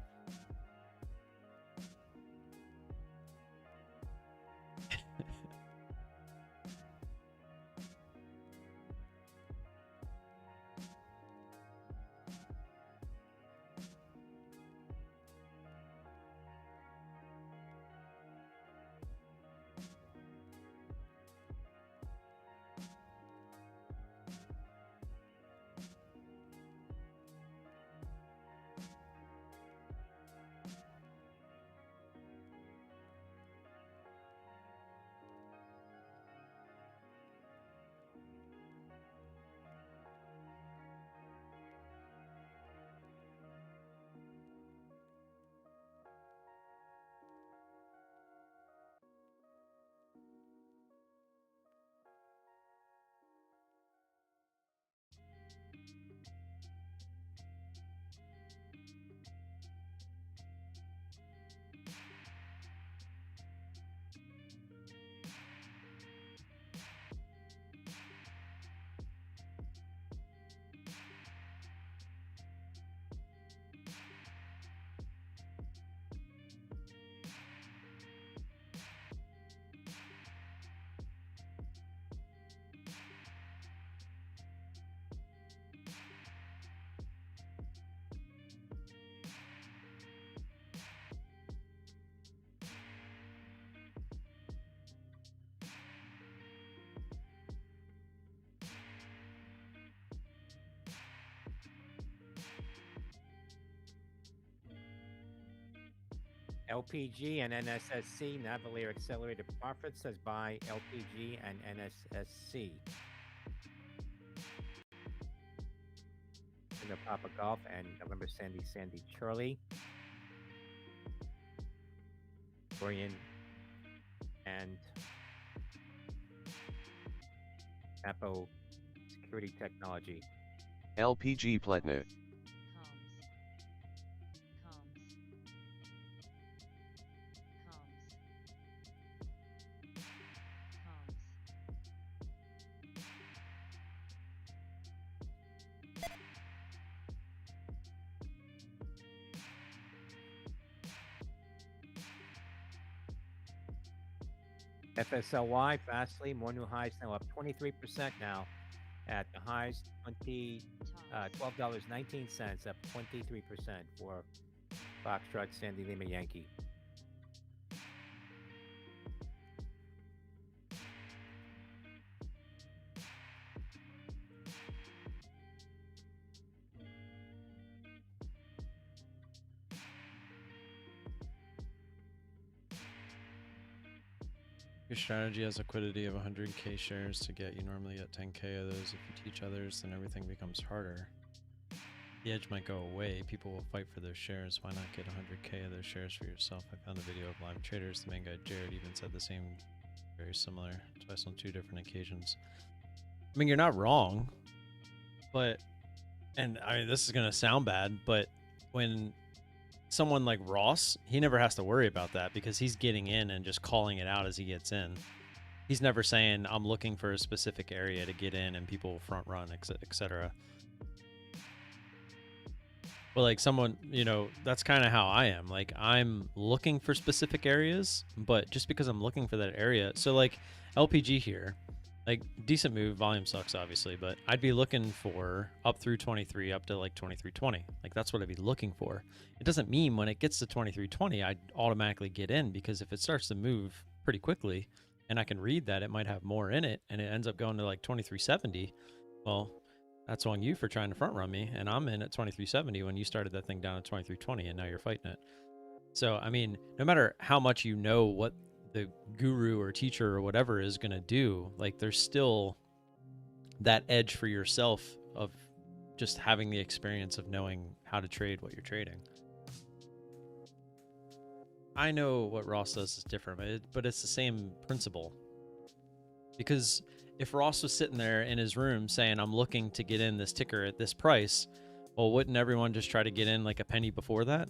LPG and NSSC, Navalier Accelerated Profit says buy LPG and NSSC. In the Papa Golf and November Sandy Charlie. Dorian and Apo Security Technology. LPG Pletna. FSLY, Fastly, more new highs now up 23% now at the highs, $12.19, up 23% for Foxtrot Sandy Lima Yankee. Your strategy has liquidity of 100k shares to get. You normally get 10k of those. If you teach others, then everything becomes harder. The edge might go away. People will fight for those shares. Why not get 100k of those shares for yourself? I found a video of live traders. The main guy, Jared, even said the same, very similar, twice on 2 different occasions. I mean, you're not wrong, but, and I mean, this is going to sound bad, but when someone like Ross, he never has to worry about that because he's getting in and just calling it out as he gets in. He's never saying, I'm looking for a specific area to get in and people will front run, etc. But like someone, you know, that's kind of how I am. Like I'm looking for specific areas, but just because I'm looking for that area. So like LPG here, like decent move, volume sucks obviously, but I'd be looking for up through 23 up to like 23.20. Like that's what I'd be looking for. It doesn't mean when it gets to 23.20 I'd automatically get in, because if it starts to move pretty quickly and I can read that it might have more in it and it ends up going to like 23.70, well, that's on you for trying to front run me, and I'm in at 23.70 when you started that thing down at 23.20 and now you're fighting it. So I mean, no matter how much you know what the guru or teacher or whatever is going to do, like there's still that edge for yourself of just having the experience of knowing how to trade what you're trading. I know what Ross does is different, but it's the same principle. Because if Ross was sitting there in his room saying, I'm looking to get in this ticker at this price, well, wouldn't everyone just try to get in like a penny before that?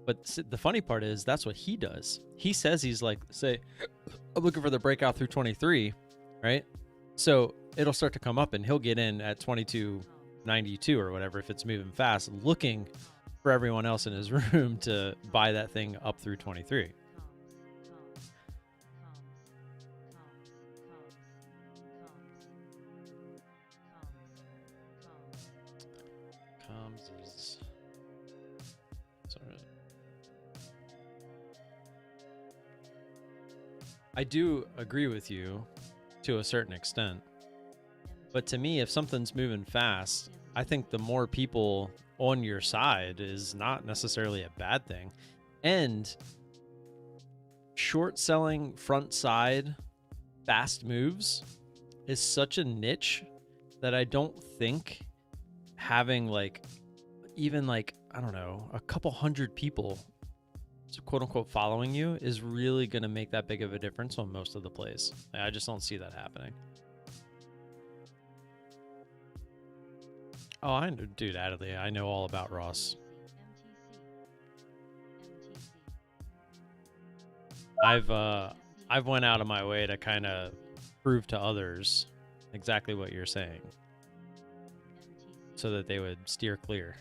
But the funny part is that's what he does. He says he's like, say, I'm looking for the breakout through 23, right? So it'll start to come up and he'll get in at 22.92 or whatever if it's moving fast, looking for everyone else in his room to buy that thing up through 23. Comms is... Sorry. I do agree with you to a certain extent, but to me, if something's moving fast, I think the more people on your side is not necessarily a bad thing. And short selling front side fast moves is such a niche that I don't think having like even like, I don't know, a couple hundred people quote unquote following you is really going to make that big of a difference on most of the plays. I just don't see that happening. Oh, I know, dude, Adley, I know all about Ross. I've went out of my way to kind of prove to others exactly what you're saying so that they would steer clear.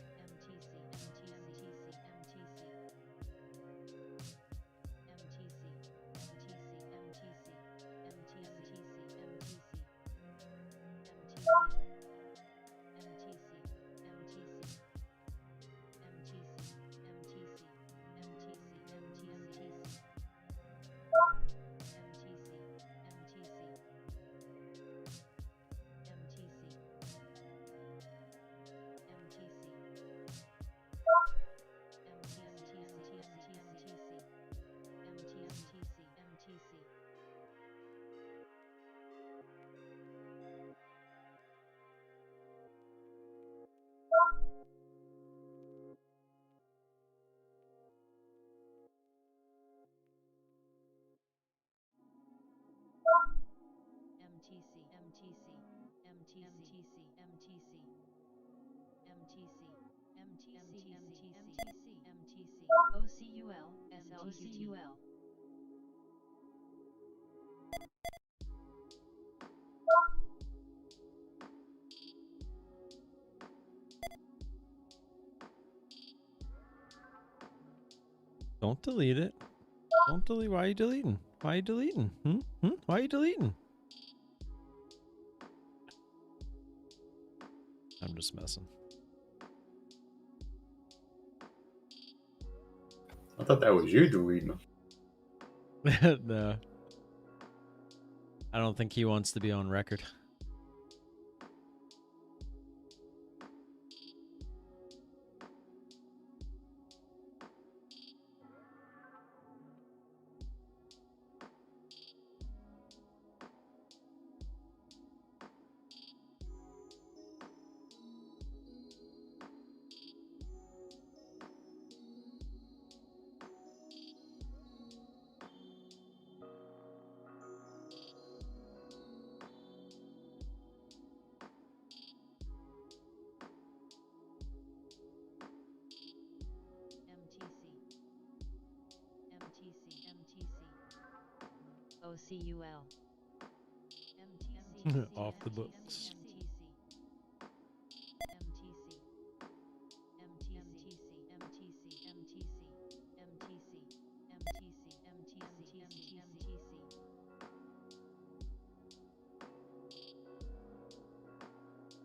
OCUL. Don't delete it. Don't delete. Why are you deleting? Why are you deleting? Why are you deleting? I'm just messing. I thought that was you deleting them. No. I don't think he wants to be on record. OCUL. Off the books.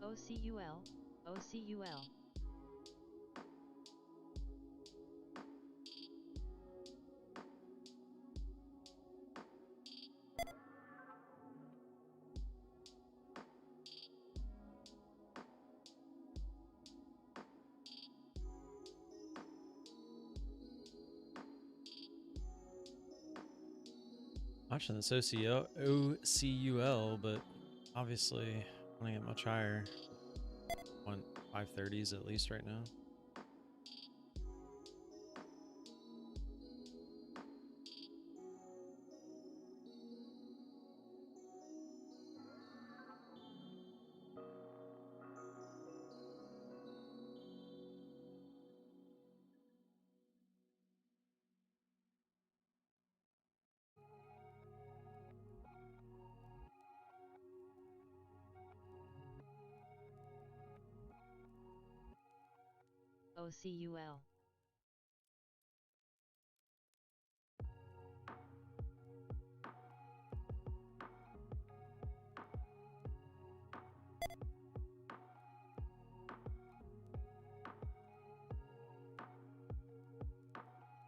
OCUL. OCUL. Watching this OCUL, but obviously I want to get much higher. Want 530s at least right now. OCUL.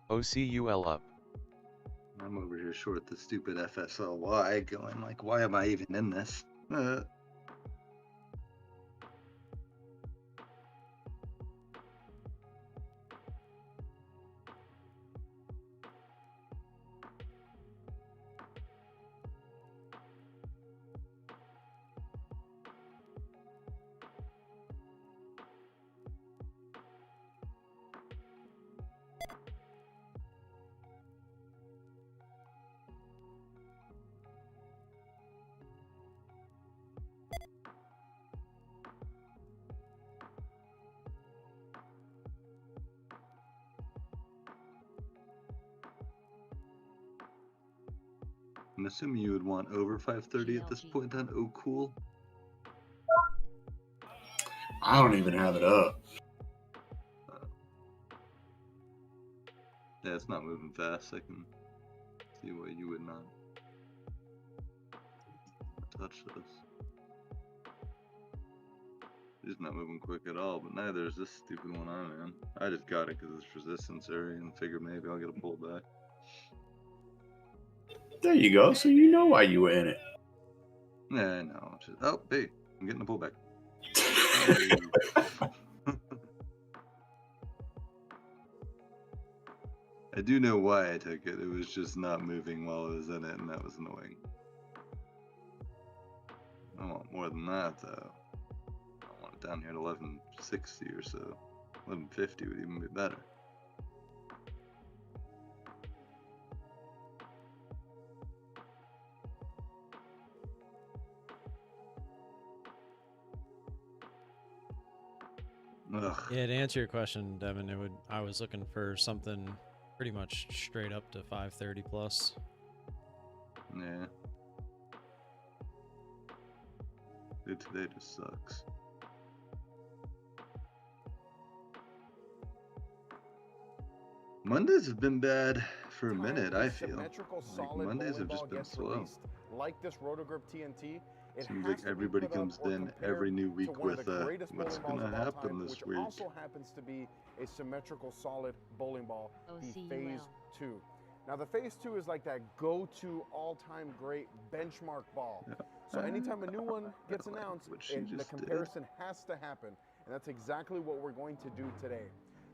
OCUL up. I'm over here short the stupid FSLY, going like, why am I even in this? I'm assuming you would want over 530 at this point on Oh Cool. I don't even have it up. Yeah, it's not moving fast. I can see why you would not touch this. It's not moving quick at all, but neither is this stupid one I'm in. I just got it because it's resistance area and figured maybe I'll get a pullback. There you go. So you know why you were in it. Yeah, no. Just, oh, hey, I'm getting a pullback. I do know why I took it. It was just not moving while I was in it, and that was annoying. I want more than that, though. I want it down here at 1160 or so. 1150 would even be better. Ugh. Yeah, to answer your question, Devin, I was looking for something pretty much straight up to 530 plus. Yeah. Dude, today just sucks. Mondays have been bad for a minute, I feel. Symmetrical Like solid Mondays bowling have ball just been gets slow. released, like this Rotogrip TNT. It Seems has like to be everybody put up comes or in compared every new to week one of with the greatest what's bowling balls gonna of all happen time, this which week. also happens to be a symmetrical solid bowling ball, the Phase OCUL. 2. Now the Phase 2 is like that go-to all-time great benchmark ball. Yeah. So anytime a new one gets I like announced, what she the just did. comparison has to happen. And that's exactly what we're going to do today.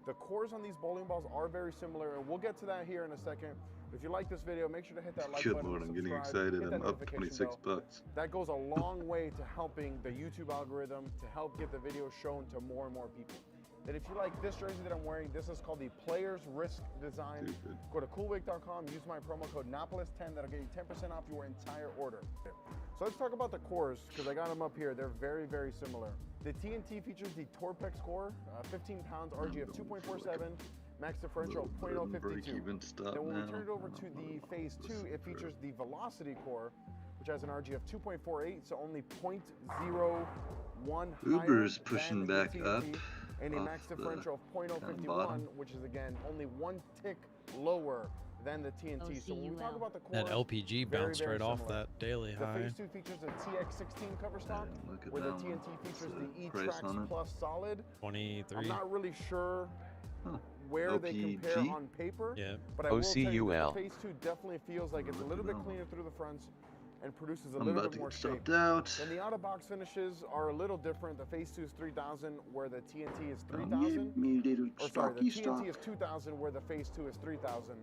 The cores on these bowling balls are very similar, and we'll get to that here in a second. But if you like this video, make sure to hit that like Good button, lord, I'm getting subscribe, excited. hit that I'm up notification 26 bell. bucks. That goes a long way to helping the YouTube algorithm to help get the video shown to more and more people. Then if you like this jersey that I'm wearing, this is called the Player's Risk Design. Stupid. Go to coolwig.com, use my promo code Napolis10, that'll get you 10% off your entire order. So let's talk about the cores, because I got them up here. They're very, very similar. The TNT features the Torpex core, 15 pounds, RGF 2.47, max differential of .052. Stop Then when now. we turn it over to the Phase 2, it features the Velocity core, which has an RGF 2.48, so only .01 Uber is higher pushing than the back TNT, up and a off max the differential of kind of .051, bottom. which is again only one tick lower than the TNT. So when we talk OCUL. about the core, That LPG very, bounced very right off similar. that daily The high. Phase 2 features a TX16 cover stock, Look at where the that one. TNT features What's the price on E-Trax it? Plus Solid. 23. I'm not really sure Huh. where they compare LPG? on paper, Yeah. but I will tell you that OCUL. the Phase 2 definitely feels like it's a Look little at bit that cleaner through the fronts and produces a I'm little about bit to more get shape. stopped out. Then the out-of-box finishes are a little different. The Phase 2 is 3,000, where the TNT is Give 3,000. me little Or sorry, the stocky TNT is stock. 2,000, where the Phase 2 is 3,000.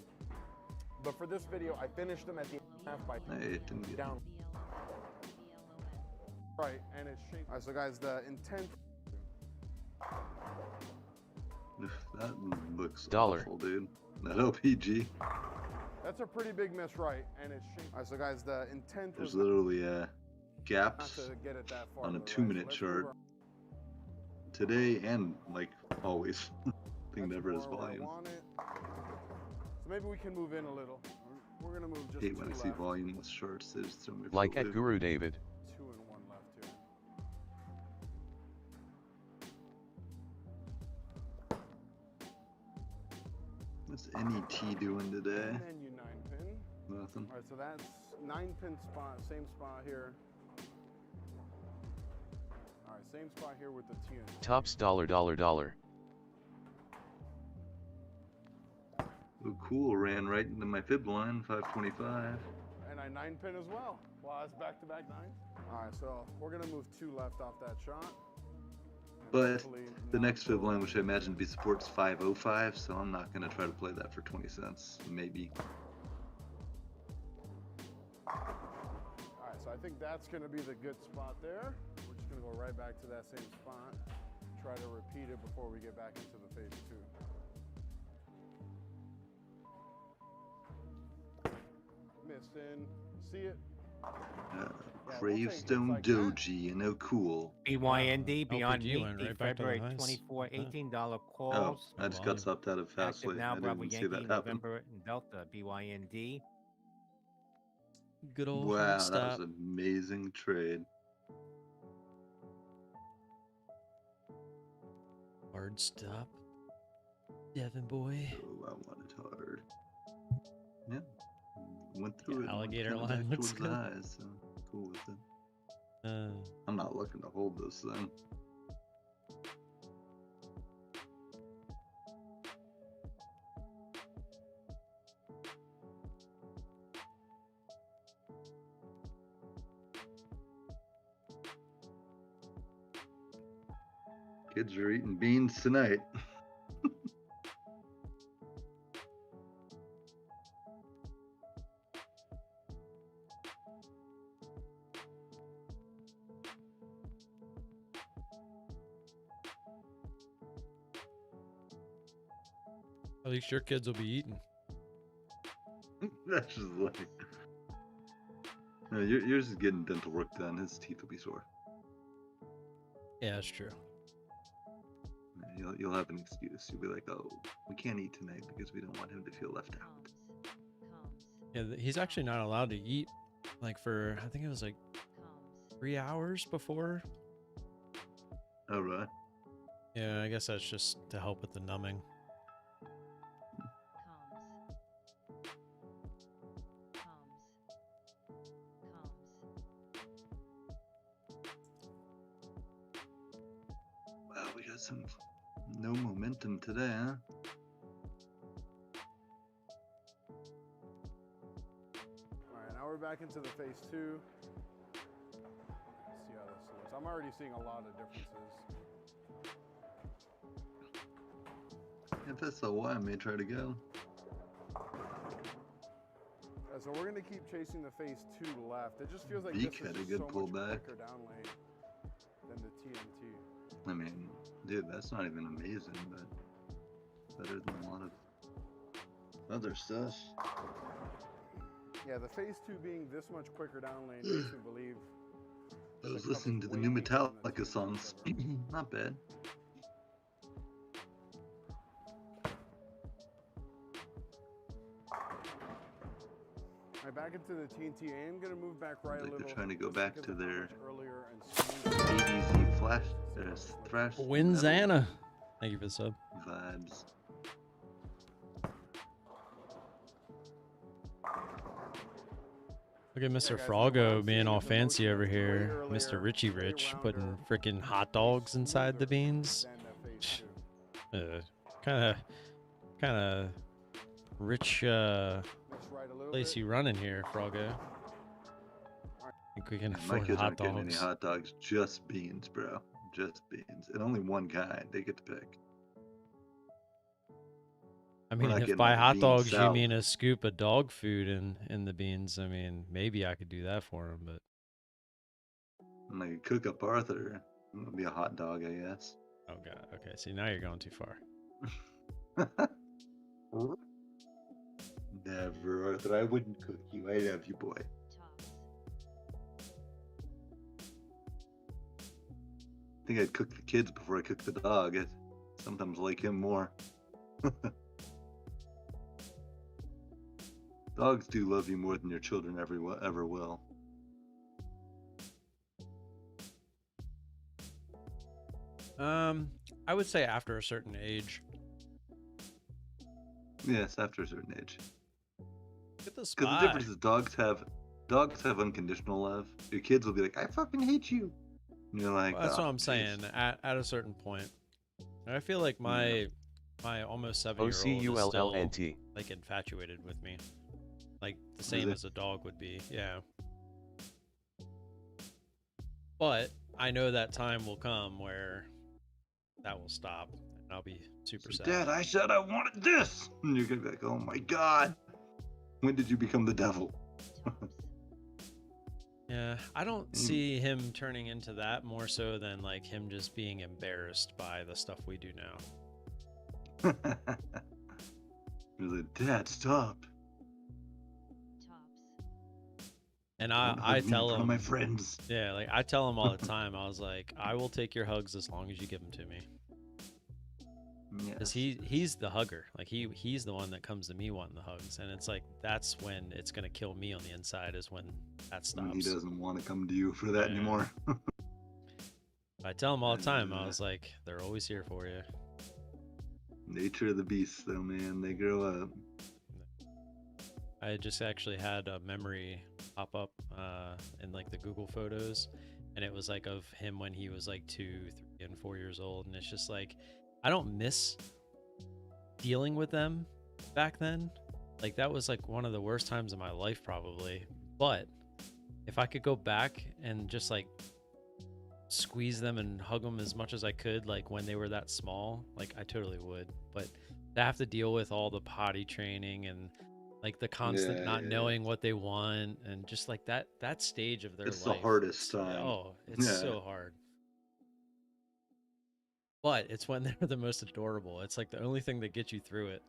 But for this video, I finished them at the half by Hey, it didn't get down. Right, and it's shaped. All right, so guys, the intent. That looks Dollar. awful, dude. That LPG. That's a pretty big miss, right? And it's shaped. All right, so guys, the intent There's was literally not gaps to get it that far on a to the right, 2-minute let's chart. move our- Today and like always. Thing that's never has more where I volume. want it. So maybe we can move in a little. We're gonna move just Hate two when I see left. volume with charts. They just throw me for Like a at loop. Guru David. 2 and 1 left here. What's NET doing today? And then you 9-pin. Nothing. All right, so that's 9-pin spot, same spot here. All right, same spot here with the TNT. Tops $. Oh, cool. Ran right into my fib line, 525. And I 9-pin as well. Wow, that's back-to-back 9s. All right, so we're gonna move 2 left off that shot. And But hopefully the not next fib go- line, which I imagine be supports 505, so I'm not going to try to play that for 20 cents. Maybe. All right, so I think that's gonna be the good spot there. We're just gonna go right back to that same spot. Try to repeat it before we get back into the Phase 2. Missing. See it? Uh, Yeah, Gravestone we'll take hits like that. Doji and oh cool. BYND, Beyond LPG Meat, went the right back to the February highs. 24, Yeah. $18 Oh, calls. I just volume. got stopped out of Active Fastly. now, I Bravo didn't see Yankee, that happen. November and Delta, BYND. Good old hard Wow, that stop. was an amazing trade. Hard stop. Devin boy. Oh, I wanted hard. Yeah. Went through it. and went Alligator kinda line back looks towards the good. highs, so cool with it. Uh, I'm not looking to hold this thing. Kids are eating beans tonight. at least your kids will be eating. That's just like. No, yours is getting dental work done. His teeth will be sore. Yeah, that's true. Yeah. You'll have an excuse. You'll be like, oh, we can't eat tonight because we don't want him to feel left out. Yeah, he's actually not allowed to eat like for, I think it was like 3 hours before. Oh, right. Yeah, I guess that's just to help with the numbing. Wow, we got some no momentum today, huh? All right, now we're back into the phase 2. Let's see how this looks. I'm already seeing a lot of differences. If that's the why I may try to go. So we're gonna keep chasing the phase 2 left. It just feels like Beak this is had a just good so much pullback. quicker down lane than the TNT. I mean, dude, that's not even amazing, but better than a lot of other stuff. Yeah, the phase 2 being this much quicker down lane makes me believe. I that was the listening cup's to the way new deeper than the Metallica TNT songs. level. Not bad. All right, back into the TNT. I am gonna move back right Like a little. they're trying to go just back because to of how their much earlier and smoother ADZ flash, thrash Winzana. Thank you for the sub. vibes. Look at Mr. guys, Froggo I'm being seeing all is the fancy motion over is way here. earlier, Mr. Richie way Rich rounder, putting freaking way hot dogs inside the smoother beans. than the phase 2. Kind of rich Mix right a little place bit. you running here, Froggo. Think we can My afford kids hot aren't getting any dogs. hot dogs, just beans, bro. Just beans. And only one kind. They get to pick. I We're mean, not if getting by like a hot bean dogs you salad. mean a scoop of dog food in the beans, I mean, maybe I could do that for him, but I'm like, cook up Arthur. It'll be a hot dog, I guess. oh god. Okay, see, now you're going too far. Never, Arthur. I wouldn't cook you. I love you, boy. I think I'd cook the kids before I cook the dog. I sometimes like him more. Dogs do love you more than your children ever will. I would say after a certain age. Yes, after a certain age. Get the Because spy. the difference is dogs have unconditional love. Your kids will be like, I fucking hate you. And you're like, Well, that's "Oh, what I'm geez." saying. At a certain point, and I feel like my almost 7-year-old is still OCULLNT. like infatuated with me, like the same Really? as a dog would be. Yeah. But I know that time will come where that will stop, and I'll be super sad. Dad, I said I wanted this. And you're gonna be like, oh my god. When did you become the devil? Yeah, I don't see him turning into that more so than like him just being embarrassed by the stuff we do now. You're like, Dad, stop. And Don't I hug me in tell front of him, my friends. yeah, like I tell him all the time. I was like, I will take your hugs as long as you give them to me. Because Yes. he's the hugger. Like he's the one that comes to me wanting the hugs, and it's like that's when it's gonna kill me on the inside is when that And he stops. doesn't want to come to you for that Yeah. anymore. I tell him all the time. I was like, they're always here for you. Nature of the beast, though, man. They grow up. I just actually had a memory pop up in like the Google Photos, and it was like of him when he was like 2, 3, and 4 years old, and it's just like I don't miss dealing with them back then. Like that was like one of the worst times of my life probably. But if I could go back and just like squeeze them and hug them as much as I could, like when they were that small, like I totally would. But to have to deal with all the potty training and like the constant not knowing what they want and just like that stage of their It's life. the hardest time. Oh, it's Yeah. so hard. But it's when they're the most adorable. It's like the only thing that gets you through it.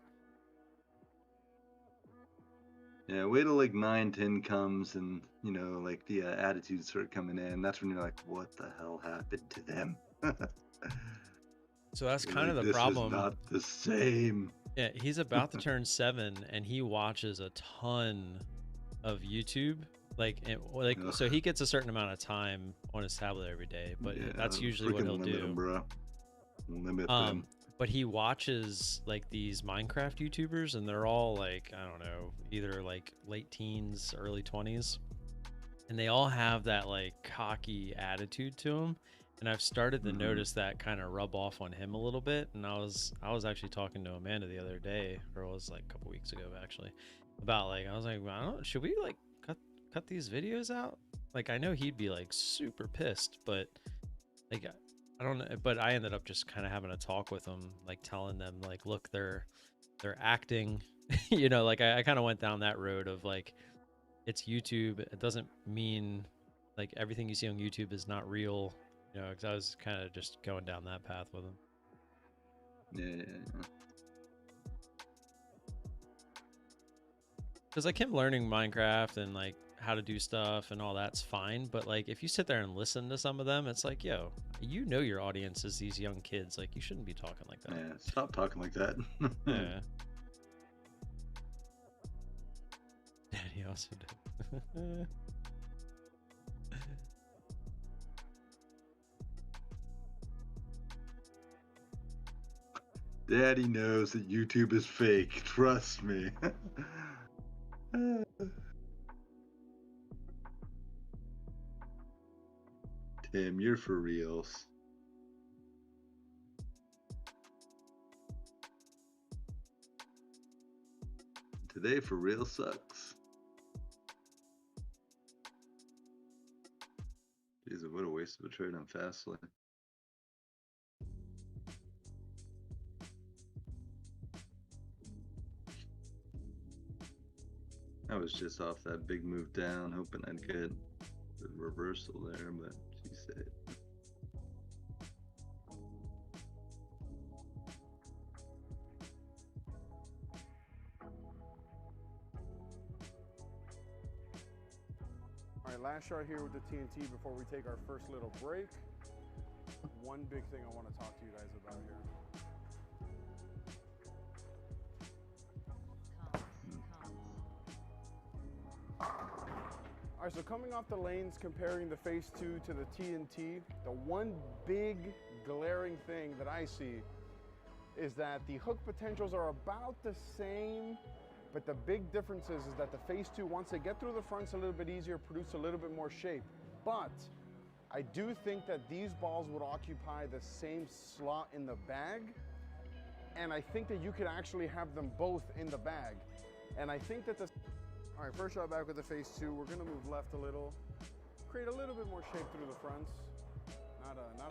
Yeah, wait till like 9, 10 comes and, you know, like the attitudes start coming in. That's when you're like, what the hell happened to them? So that's You're kind of like, the this problem. is not the same. Yeah, he's about to turn 7, and he watches a ton of YouTube. Ugh. So he gets a certain amount of time on his tablet every day, but Yeah, that's usually what freaking he'll limit do. them, bro. Limit them. But he watches like these Minecraft YouTubers, and they're all like, I don't know, either like late teens, early 20s, and they all have that like cocky attitude to them. And I've started to notice that kind of rub off on him a little bit. And I was actually talking to Amanda the other day, or it was like a couple weeks ago actually, about like, I was like, I don't, should we like cut these videos out? Like, I know he'd be like super pissed, but like, I don't know. But I ended up just kind of having a talk with them, like telling them like, look, they're acting, you know, like I kind of went down that road of like, it's YouTube. It doesn't mean like everything you see on YouTube is not real. You know, because I was kind of just going down that path with him. Yeah. Because like him learning Minecraft and like how to do stuff and all that's fine. But like if you sit there and listen to some of them, it's like, yo, you know your audience is these young kids. Like you shouldn't be talking like that. Yeah, stop talking like that. Yeah. Daddy also did. Daddy knows that YouTube is fake. Trust me. Tim, you're for reals. Today for real sucks. Jeez, what a waste of a trade on Fastly. I was just off that big move down, hoping I'd get the reversal there, but she said. All right, last chart here with the TNT before we take our first little break. One big thing I want to talk to you guys about here. All right, so coming off the lanes, comparing the phase 2 to the TNT, the one big glaring thing that I see is that the hook potentials are about the same, but the big difference is that the phase 2, once they get through the fronts a little bit easier, produce a little bit more shape. But I do think that these balls would occupy the same slot in the bag, and I think that you could actually have them both in the bag. And I think that all right, first shot back with the phase 2. We're gonna move left a little, create a little bit more shape through the fronts. Not a ton.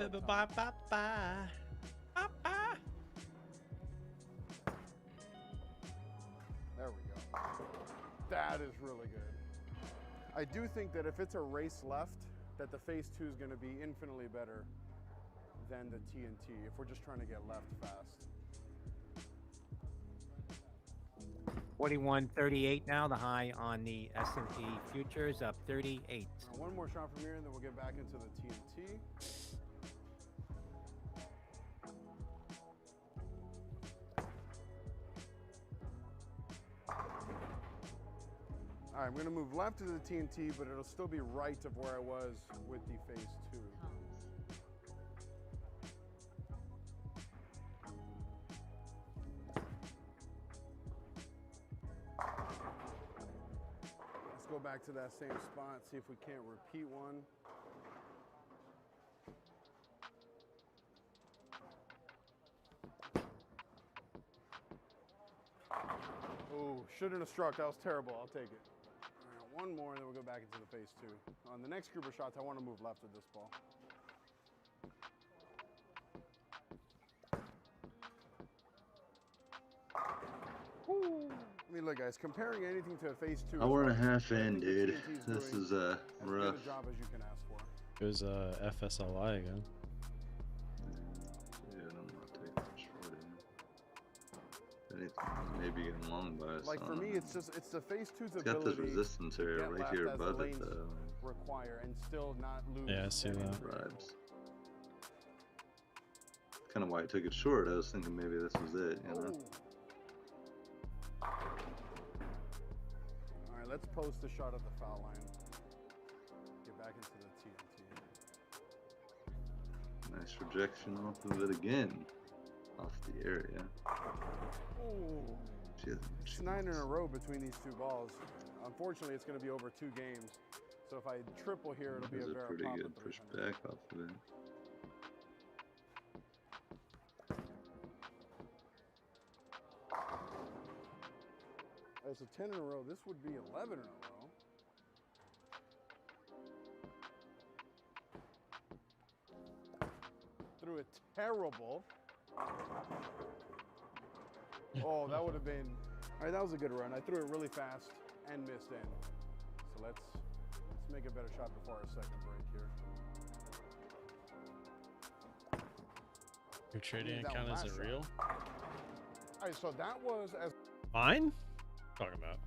There we go. That is really good. I do think that if it's a race left, that the phase 2 is gonna be infinitely better than the TNT if we're just trying to get left fast. 41.38 now, the high on the S&P futures up 38. One more shot from here, and then we'll get back into the TNT. All right, I'm going to move left to the TNT, but it'll still be right of where I was with the phase 2. Go back to that same spot, see if we can't repeat one. Oh, shouldn't have struck. That was terrible. I'll take it. All right, one more, and then we'll go back into the phase 2. On the next group of shots, I want to move left with this ball. Woo. I mean, look, guys, comparing anything to a phase 2. Hour and a half in, dude. This is as rough. good a job as you can ask for. It was FSLI again. Yeah, I'm not taking a short in. Anything, maybe getting long by us. Like for me, it's the phase 2's It's got ability. this resistance to area get right left here as the above it, lanes though. require and still not lose. Yeah, I see that. Vibes. kind of why I took it short. I was thinking maybe this was it, you know. All right, let's post a shot of the foul line. Get back into the TNT. Nice rejection off of it again, off the area. Ooh. It's 9 in a row between these two balls. Unfortunately, it's going to be over 2 games. So if I triple here, it'll be a very pretty good push back off of it. It's a 10 in a row. This would be 11 in a row. Threw it terrible. Oh, that would have been. All right, that was a good run. I threw it really fast and missed in. So let's make a better shot before our second break here. Your trading That account last isn't shot. real? All right, so that was as. Mine? Talking about.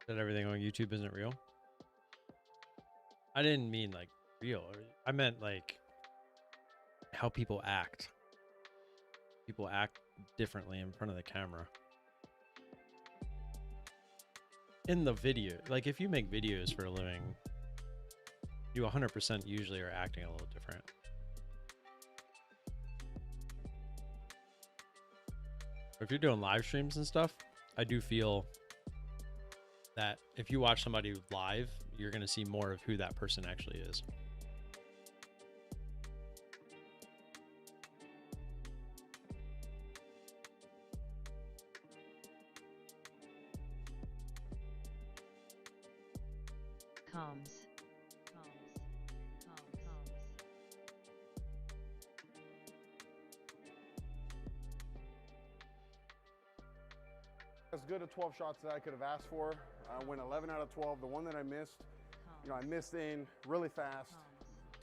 That everything on YouTube isn't real? I didn't mean like real. I meant like how people act. People act differently in front of the camera. In the video, like if you make videos for a living, you 100% usually are acting a little different. If you're doing live streams and stuff, I do feel that if you watch somebody live, you're going to see more of who that person actually is. Comms. As good of 12 shots that I could have asked for. I went 11 out of 12. The one that I missed, I missed in really fast.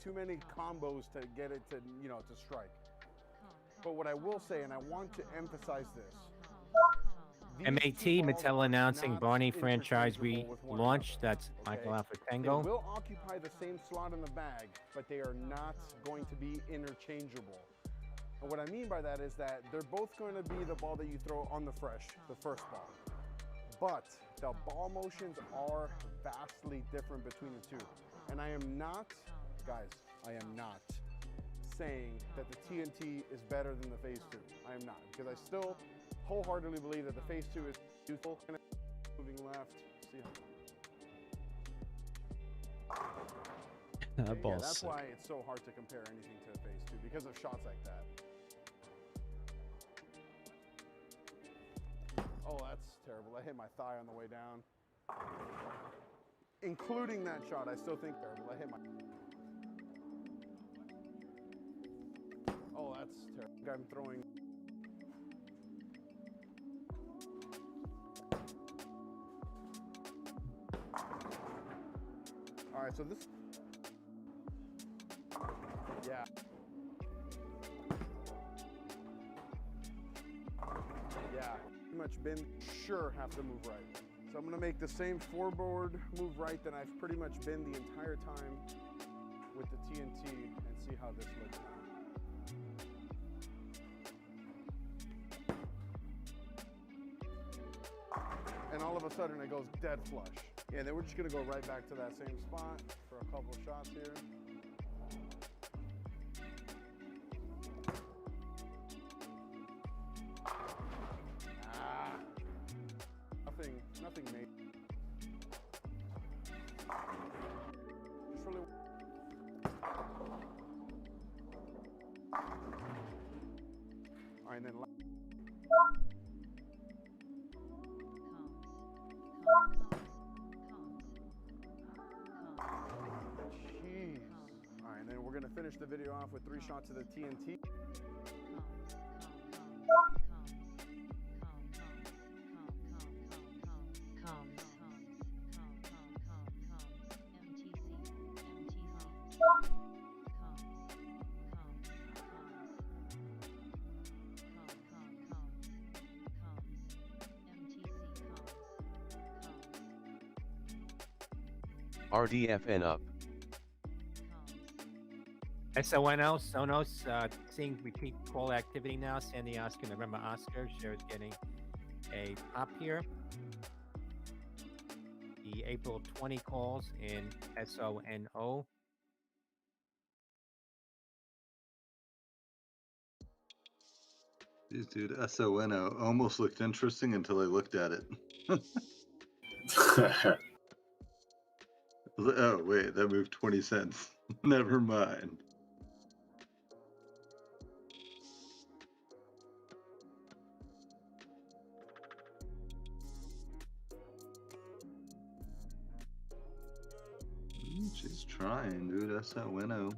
Too many combos to get it to, to strike. But what I will say, and I want to emphasize this. MAT, Mattel announcing Barney franchise relaunch. That's Michael Alfred They Tango. will occupy the same slot in the bag, but they are not going to be interchangeable. And what I mean by that is that they're both going to be the ball that you throw on the first ball. But the ball motions are vastly different between the two. And I am not, guys, I am not saying that the TNT is better than the Phase 2. I am not, because I still wholeheartedly believe that the Phase 2 is useful. Moving left, see how. That ball's that's sick. why it's so hard to compare anything to the Phase 2, because of shots like that. Oh, that's terrible. I hit my thigh on the way down. Including that shot, I still think terrible. I hit my... Oh, that's terrible. I'm throwing... All right, so this... Yeah. Yeah. Pretty much been sure have to move right. So I'm gonna make the same forward move right that I've pretty much been the entire time with the TNT and see how this looks now. And all of a sudden it goes dead flush. Yeah, then we're just gonna go right back to that same spot for a couple shots here. Nothing made. Just really. All right, then. finish the video off with 3 shots of the TNT. RDFN up. SONO, Sonos, seeing repeat call activity now. Sandy Oscar, November Oscar, shares getting a pop here. The April 20 calls in SONO. Dude, SONO almost looked interesting until I looked at it. Oh, wait, that moved 20 cents. Never mind. She's trying, dude. SONO.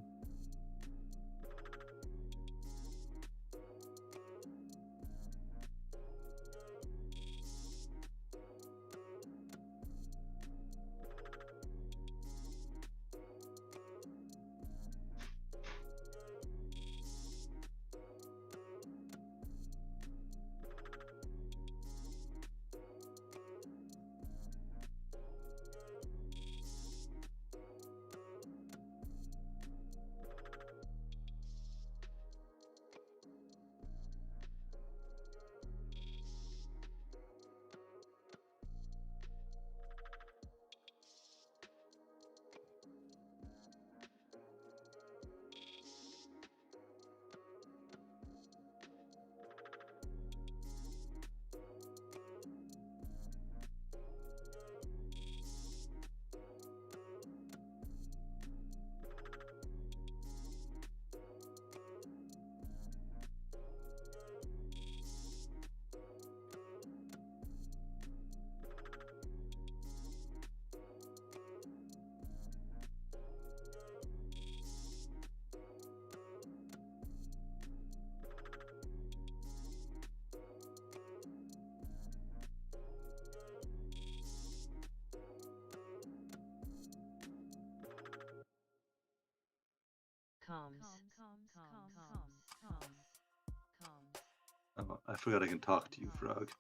Oh, I forgot I can talk to you, Frog.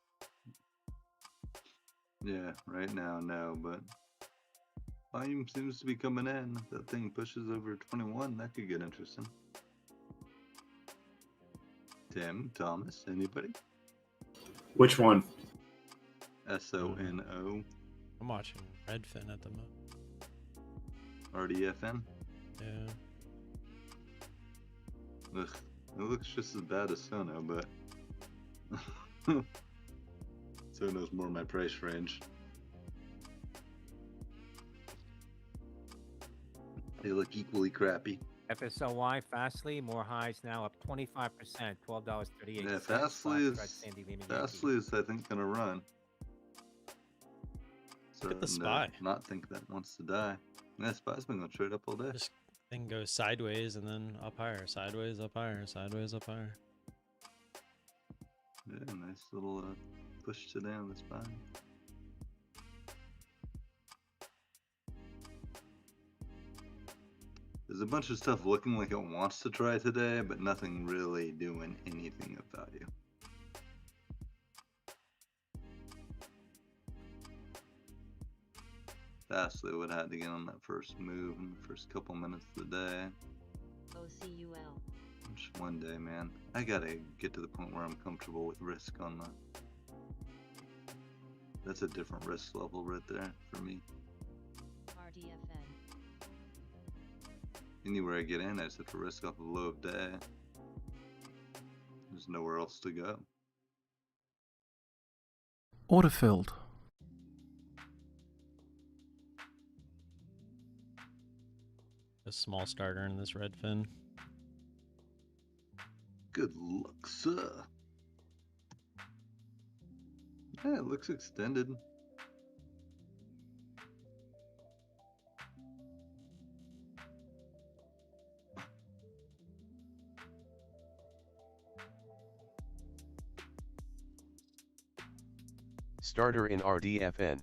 Yeah, right now, no, but volume seems to be coming in. If that thing pushes over 21, that could get interesting. Tim, Thomas, anybody? Which one? SONO, I'm watching Redfin at the moment. RDFN. Yeah. Ugh, it looks just as bad as Sono, but Sono's more my price range. They look equally crappy. FSOY, Fastly, more highs now, up 25%, $12.38. Yeah, Fastly is I think gonna run. Look at the Starting to SPY. not think that wants to die. Yeah, SPY's been going straight up all day. Just thing goes sideways and then up higher, sideways, up higher, sideways, up higher. Yeah, nice little push today on the SPY. There's a bunch of stuff looking like it wants to try today, but nothing really doing anything of value. Fastly would have had to get on that first move in the first couple minutes of the day. OCUL. Which one day, man. I gotta get to the point where I'm comfortable with risk on the... That's a different risk level right there for me. RDFN. Anywhere I get in, I just have to risk off a low of day. There's nowhere else to go. Order filled. A small starter in this Redfin. Good luck, sir. Yeah, it looks extended. Starter in RDFN.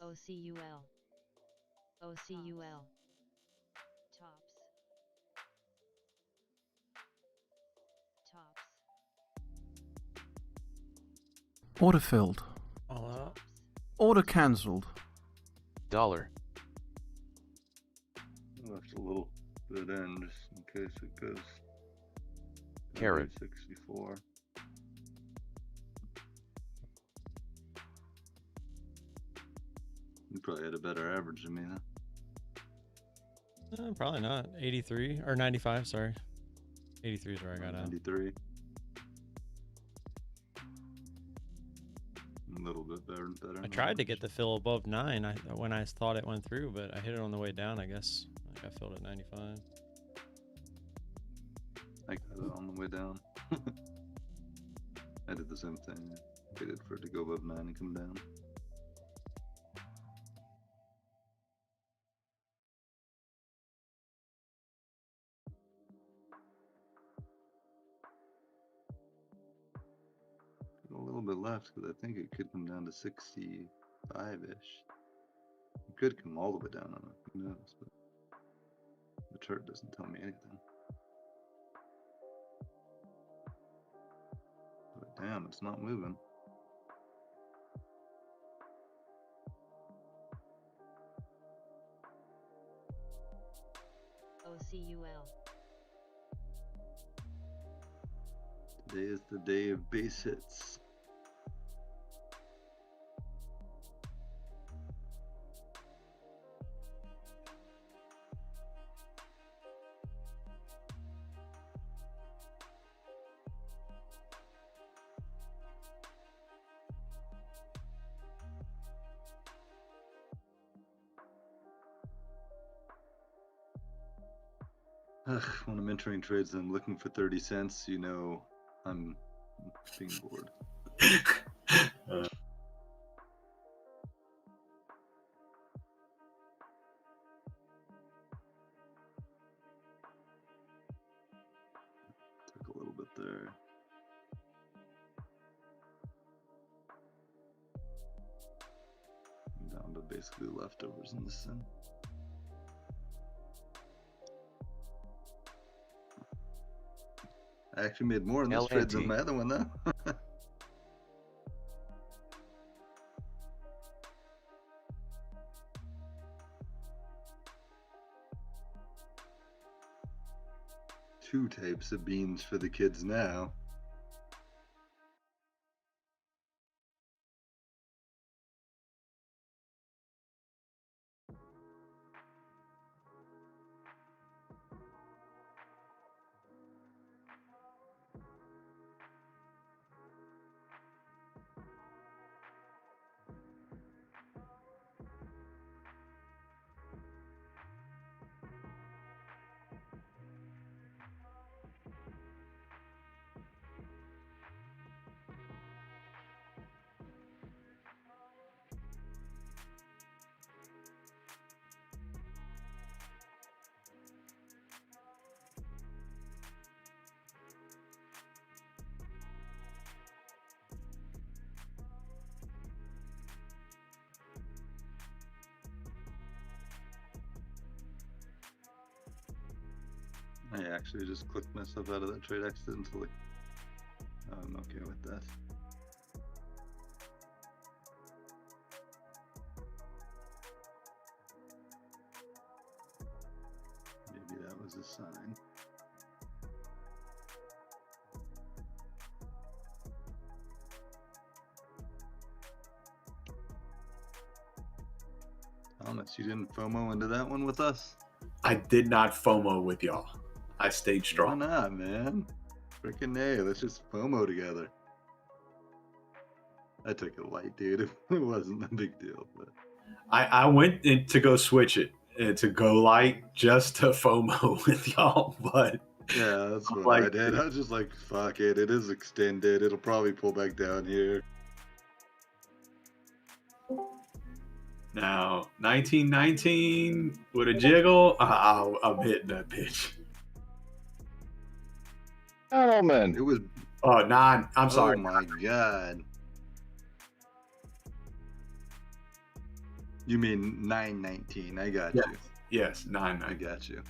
OCUL. OCUL. Tops. Tops. Order filled. All out. Order cancelled. Dollar. Left a little bit in just in case it goes. Carrot. 64. You probably had a better average than me, huh? Probably not. 83 or 95. Sorry, 83 is where I got out. 93. A little bit better. I tried to get the fill above 9 when I thought it went through, but I hit it on the way down, I guess. I filled at 95. I got it on the way down. I did the same thing. Waited for it to go above 9 and come down. A little bit left because I think it could come down to 65-ish. It could come all the way down on it. Who knows? But the chart doesn't tell me anything. But damn, it's not moving. OCUL. Today is the day of base hits. When I'm entering trades and I'm looking for 30 cents, you know I'm being bored. Took a little bit there. Down to basically leftovers in this thing. I actually made more in this trade than my other one, though. Two types of beans for the kids now. I actually just clicked myself out of that trade accidentally. I'm okay with that. Thomas, you didn't FOMO into that one with us? I did not FOMO with y'all. I stayed Why strong. not, man? Freaking A, let's just FOMO together. I took it light, dude. It wasn't a big deal, but I went in to go switch it to go light just to FOMO with y'all, but yeah, that's what like, I did. I was just like, fuck it. It is extended. It'll probably pull back down here. now 1919 with a jiggle, I'm hitting that bitch. Oh man. It was. Oh, nine. I'm sorry. Oh my god. You mean 919? I got Yes. you. Yes, I 9. got you.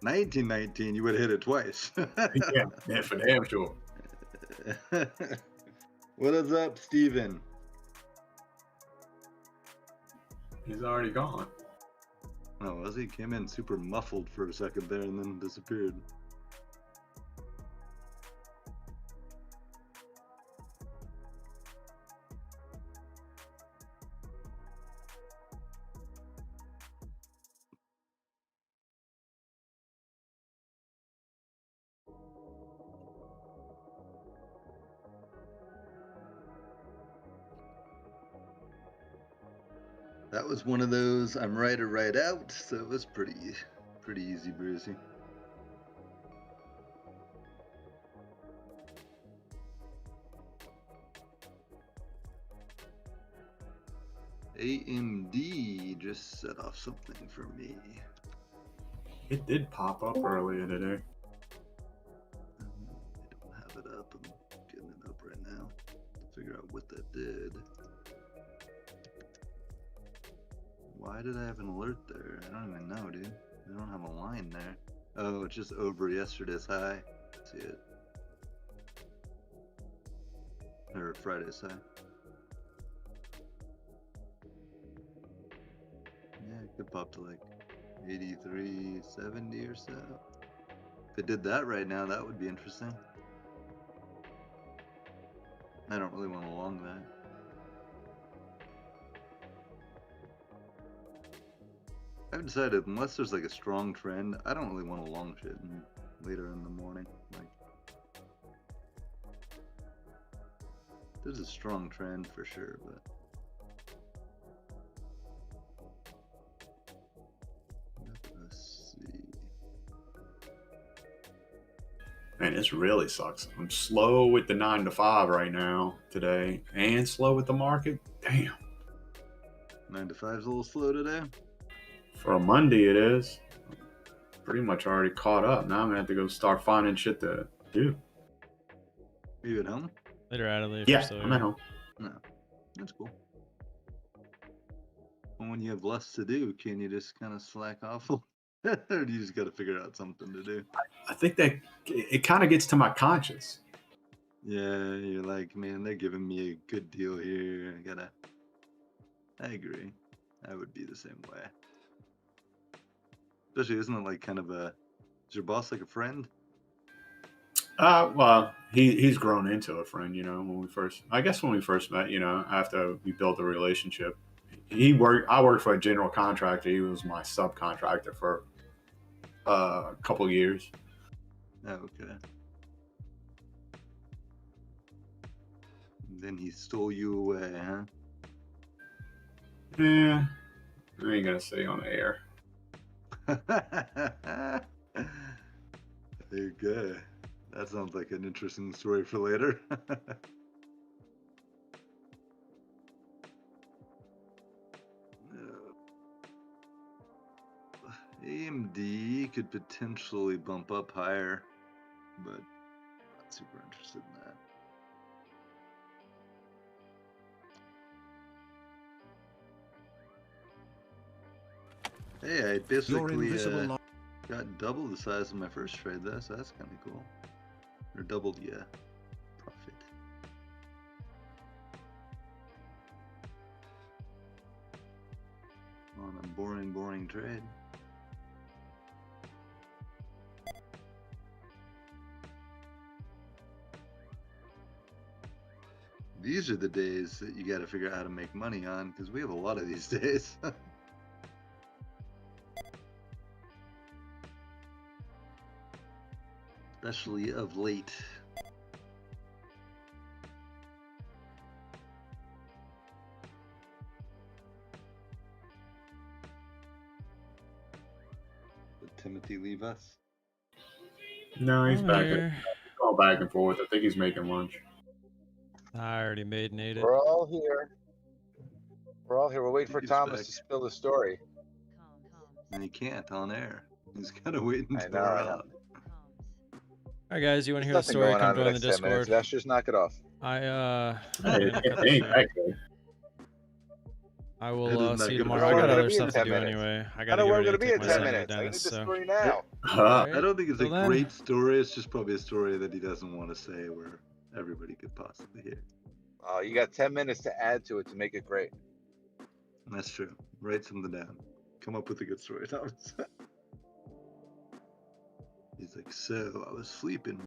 1919, you would have hit it twice. Yeah, for damn sure. What is up, Steven? He's already gone. Oh, was he? Came in super muffled for a second there and then disappeared. That was one of those I'm right or right out, so it was pretty easy breezy. AMD just set off something for me. It did pop up earlier today. I don't have it up. I'm getting it up right now to figure out what that did. Why did I have an alert there? I don't even know, dude. I don't have a line there. Oh, it's just over yesterday's high. See it. Or Friday's high. Yeah, it could pop to like 83.70 or so. If it did that right now, that would be interesting. I don't really want to long that. I've decided unless there's like a strong trend, I don't really want to long shit later in the morning. Like, there's a strong trend for sure, but let's see. Man, this really sucks. I'm slow with the 9 to 5 right now today, and slow with the market. Damn. 9 to 5's a little slow today. For a Monday, it is. Pretty much already caught up. Now I'm gonna have to go start finding shit to do. Are you at home? Later, Adelaide. Yeah, I'm at home. No, that's cool. Well, when you have less to do, can you just kind of slack off? Or do you just got to figure out something to do? I think that it kind of gets to my conscience. Yeah, you're like, man, they're giving me a good deal here. I agree. I would be the same way. Especially, isn't it like kind of is your boss like a friend? Well, he's grown into a friend. You know, when we first met, you know, after we built a relationship, I worked for a general contractor. He was my subcontractor for a couple of years. Oh, okay. And then he stole you away, huh? Yeah, I ain't gonna say on the air. Okay. That sounds like an interesting story for later. AMD could potentially bump up higher, but not super interested in that. Hey, I basically got double the size of my first trade though, so that's kind of cool. Or doubled, yeah, profit. On a boring trade. These are the days that you got to figure out how to make money on, because we have a lot of these days. especially of late. Did Timothy leave us? No, he's I'm back. here. Going back and forth. I think he's making lunch. I already made and ate it. We're all here. We're all here. We're waiting for He's Thomas back. to spill the story. And he can't on air. He's gotta wait until know, we're I know. out. All right, guys, you want to There's hear the nothing story? going Come on in the join the next 10 minutes. Discord. Let's just knock it off. I'm Hey, gonna cut it the ain't share. that good. I It will is not see you good. tomorrow. I I don't got know where other we're stuff gonna to be do in 10 anyway. I I gotta know get where we're ready going to to be take in my 10 son to the minutes. I need dentist. the So. story now. I don't think it's Till a then. great story. It's just probably a story that he doesn't want to say where everybody could possibly hear. Oh, you got 10 minutes to add to it to make it great. That's true. Write something down. Come up with a good story, Thomas. He's like, so I was sleeping